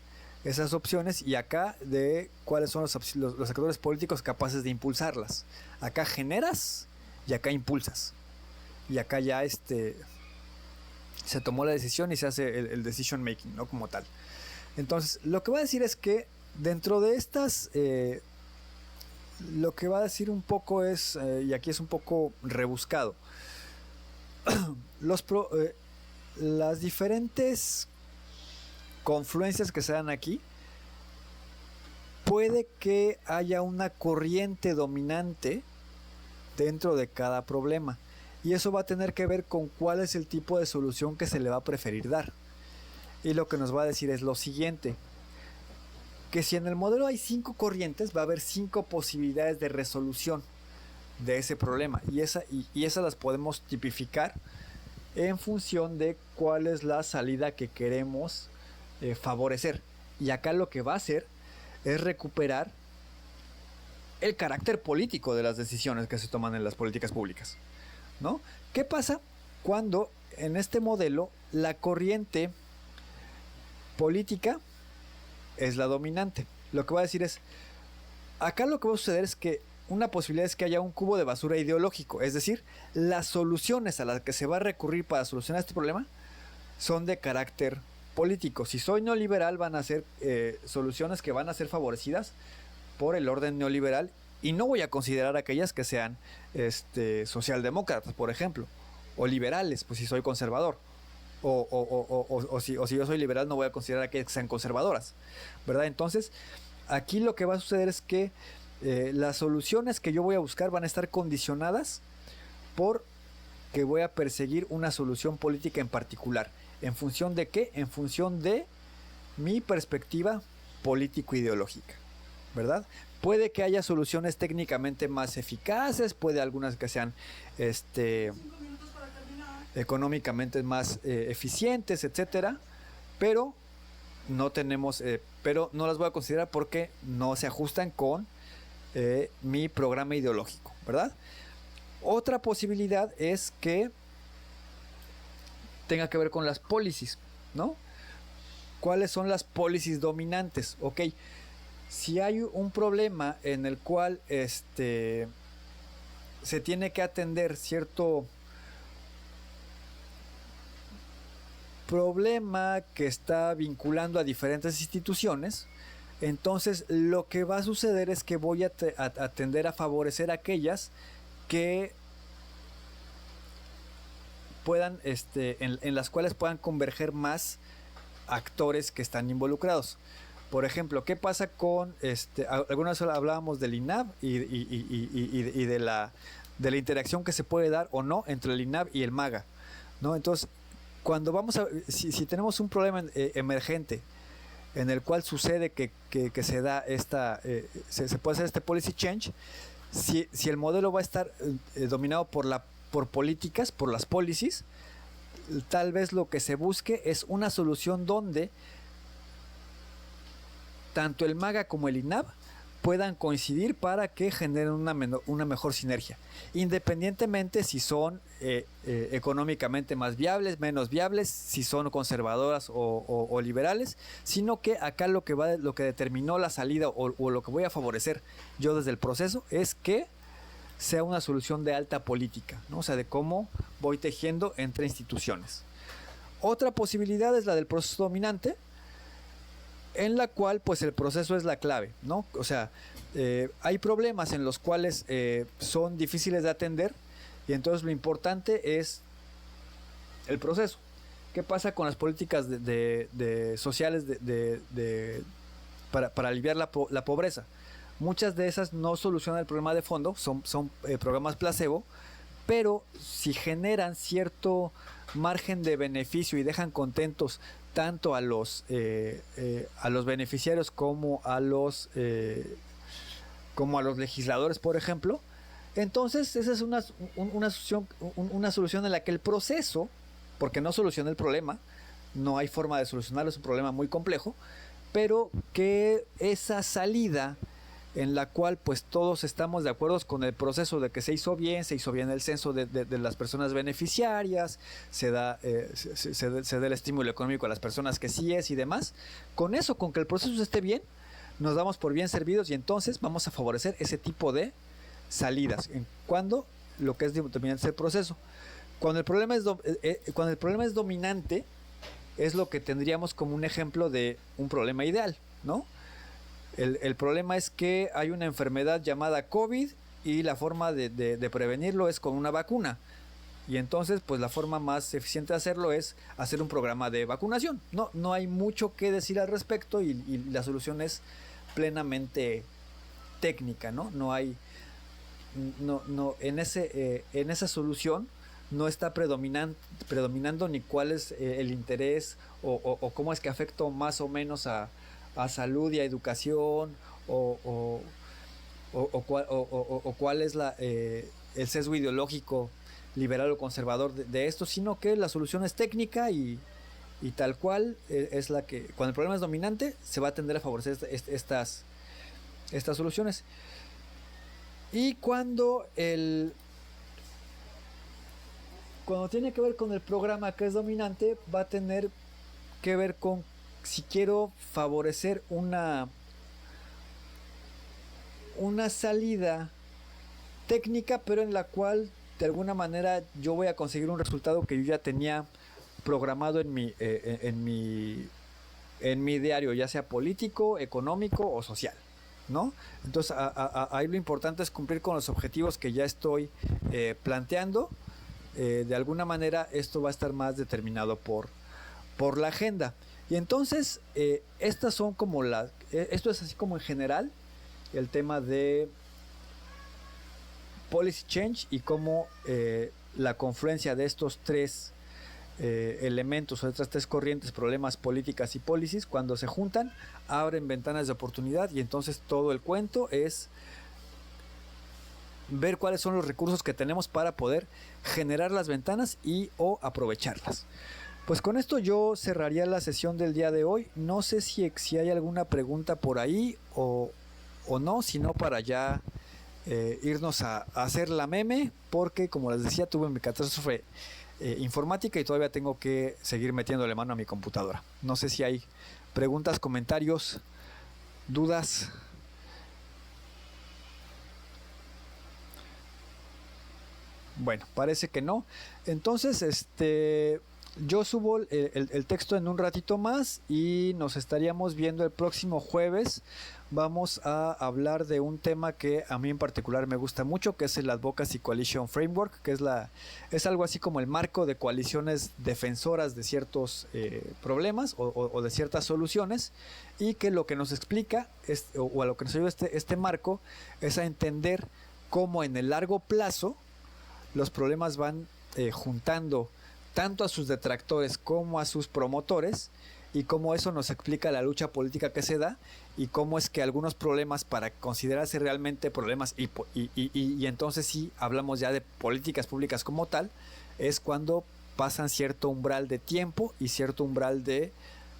esas opciones, y acá de cuáles son los actores políticos capaces de impulsarlas. Acá generas y acá impulsas, y acá ya se tomó la decisión y se hace el decision making, ¿no? Como tal. Entonces, lo que voy a decir es que dentro de estas, lo que va a decir un poco es, y aquí es un poco rebuscado, las diferentes confluencias que se dan aquí, puede que haya una corriente dominante dentro de cada problema, y eso va a tener que ver con cuál es el tipo de solución que se le va a preferir dar. Y lo que nos va a decir es lo siguiente: que si en el modelo hay 5 corrientes, va a haber 5 posibilidades de resolución de ese problema, y esas las podemos tipificar en función de cuál es la salida que queremos favorecer. Y acá lo que va a hacer es recuperar el carácter político de las decisiones que se toman en las políticas públicas, ¿no? ¿Qué pasa cuando en este modelo la corriente política es la dominante? Lo que va a decir es, acá lo que va a suceder es que una posibilidad es que haya un cubo de basura ideológico, es decir, las soluciones a las que se va a recurrir para solucionar este problema son de carácter político. Si soy neoliberal, van a ser soluciones que van a ser favorecidas por el orden neoliberal, y no voy a considerar aquellas que sean socialdemócratas, por ejemplo, o liberales, pues si soy conservador, o si yo soy liberal, no voy a considerar aquellas que sean conservadoras, ¿verdad? Entonces, aquí lo que va a suceder es que las soluciones que yo voy a buscar van a estar condicionadas por que voy a perseguir una solución política en particular. ¿En función de qué? En función de mi perspectiva político-ideológica, ¿verdad? Puede que haya soluciones técnicamente más eficaces, puede algunas que sean económicamente más eficientes, etcétera, pero no las voy a considerar porque no se ajustan con mi programa ideológico, ¿verdad? Otra posibilidad es que tenga que ver con las policies, ¿no? ¿Cuáles son las policies dominantes? Ok, si hay un problema en el cual se tiene que atender cierto problema que está vinculando a diferentes instituciones, entonces lo que va a suceder es que voy a tender a favorecer aquellas que puedan, en las cuales puedan converger más actores que están involucrados. Por ejemplo, ¿qué pasa con alguna vez hablábamos del INAV y de la interacción que se puede dar o no entre el INAV y el MAGA, ¿no? Entonces, cuando si tenemos un problema emergente en el cual sucede que se da se puede hacer este policy change, si el modelo va a estar dominado por políticas, por las policies, tal vez lo que se busque es una solución donde tanto el MAGA como el INAV puedan coincidir para que generen una mejor sinergia, independientemente si son económicamente más viables, menos viables, si son conservadoras o liberales, sino que acá lo que determinó la salida o lo que voy a favorecer yo desde el proceso es que sea una solución de alta política, ¿no? O sea, de cómo voy tejiendo entre instituciones. Otra posibilidad es la del proceso dominante, en la cual pues el proceso es la clave, ¿no? O sea, hay problemas en los cuales son difíciles de atender, y entonces lo importante es el proceso. ¿Qué pasa con las políticas sociales para aliviar la pobreza? Muchas de esas no solucionan el problema de fondo, son programas placebo, pero si generan cierto margen de beneficio y dejan contentos tanto a los beneficiarios como a los legisladores, por ejemplo, entonces esa es una solución en la que el proceso, porque no soluciona el problema, no hay forma de solucionarlo, es un problema muy complejo, pero que esa salida en la cual pues todos estamos de acuerdo con el proceso de que se hizo bien el censo de las personas beneficiarias, se da el estímulo económico a las personas que sí es y demás. Con eso, con que el proceso esté bien, nos damos por bien servidos y entonces vamos a favorecer ese tipo de salidas. Cuando lo que es determinante es el proceso. Cuando el problema es dominante, es lo que tendríamos como un ejemplo de un problema ideal, ¿no? El problema es que hay una enfermedad llamada COVID y la forma de prevenirlo es con una vacuna. Y entonces, pues la forma más eficiente de hacerlo es hacer un programa de vacunación. No hay mucho que decir al respecto y la solución es plenamente técnica, ¿no? En esa solución no está predominando ni cuál es el interés o cómo es que afecta más o menos a a salud y a educación, o cuál es el sesgo ideológico liberal o conservador de esto, sino que la solución es técnica y tal cual es la que, cuando el problema es dominante, se va a tender a favorecer estas soluciones. Y cuando tiene que ver con el programa que es dominante, va a tener que ver con si quiero favorecer una salida técnica, pero en la cual de alguna manera yo voy a conseguir un resultado que yo ya tenía programado en mi diario, ya sea político, económico o social, ¿no? Entonces ahí lo importante es cumplir con los objetivos que ya estoy planteando. De alguna manera esto va a estar más determinado por la agenda. Y entonces estas son como esto es así como en general el tema de policy change y cómo la confluencia de estos tres elementos o de estas tres corrientes, problemas, políticas y policies, cuando se juntan, abren ventanas de oportunidad, y entonces todo el cuento es ver cuáles son los recursos que tenemos para poder generar las ventanas o aprovecharlas. Pues con esto yo cerraría la sesión del día de hoy. No sé si hay alguna pregunta por ahí o no, sino para ya irnos a hacer la meme, porque como les decía, tuve mi catástrofe informática y todavía tengo que seguir metiéndole mano a mi computadora. No sé si hay preguntas, comentarios, dudas. Bueno, parece que no. Entonces, yo subo el texto en un ratito más y nos estaríamos viendo el próximo jueves. Vamos a hablar de un tema que a mí en particular me gusta mucho, que es el Advocacy Coalition Framework, que es algo así como el marco de coaliciones defensoras de ciertos problemas o de ciertas soluciones, y que lo que nos explica o a lo que nos ayuda este marco es a entender cómo en el largo plazo los problemas van juntando tanto a sus detractores como a sus promotores, y cómo eso nos explica la lucha política que se da, y cómo es que algunos problemas, para considerarse realmente problemas y entonces sí hablamos ya de políticas públicas como tal, es cuando pasan cierto umbral de tiempo y cierto umbral de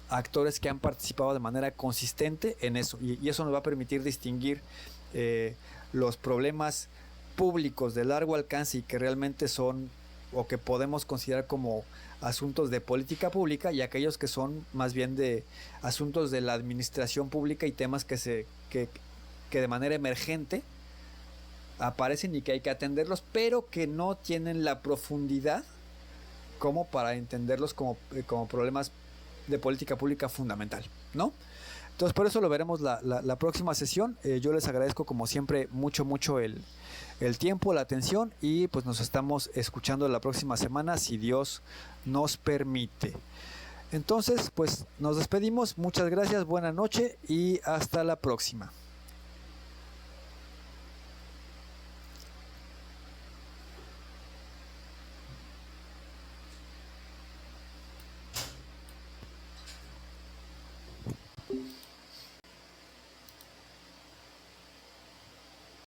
actores que han participado de manera consistente en eso, y eso nos va a permitir distinguir los problemas públicos de largo alcance y que realmente son o que podemos considerar como asuntos de política pública, y aquellos que son más bien de asuntos de la administración pública y temas que de manera emergente aparecen y que hay que atenderlos, pero que no tienen la profundidad como para entenderlos como problemas de política pública fundamental, ¿no? Entonces por eso lo veremos la próxima sesión. Yo les agradezco como siempre mucho el tiempo, la atención, y pues nos estamos escuchando la próxima semana si Dios nos permite. Entonces pues nos despedimos, muchas gracias, buena noche y hasta la próxima.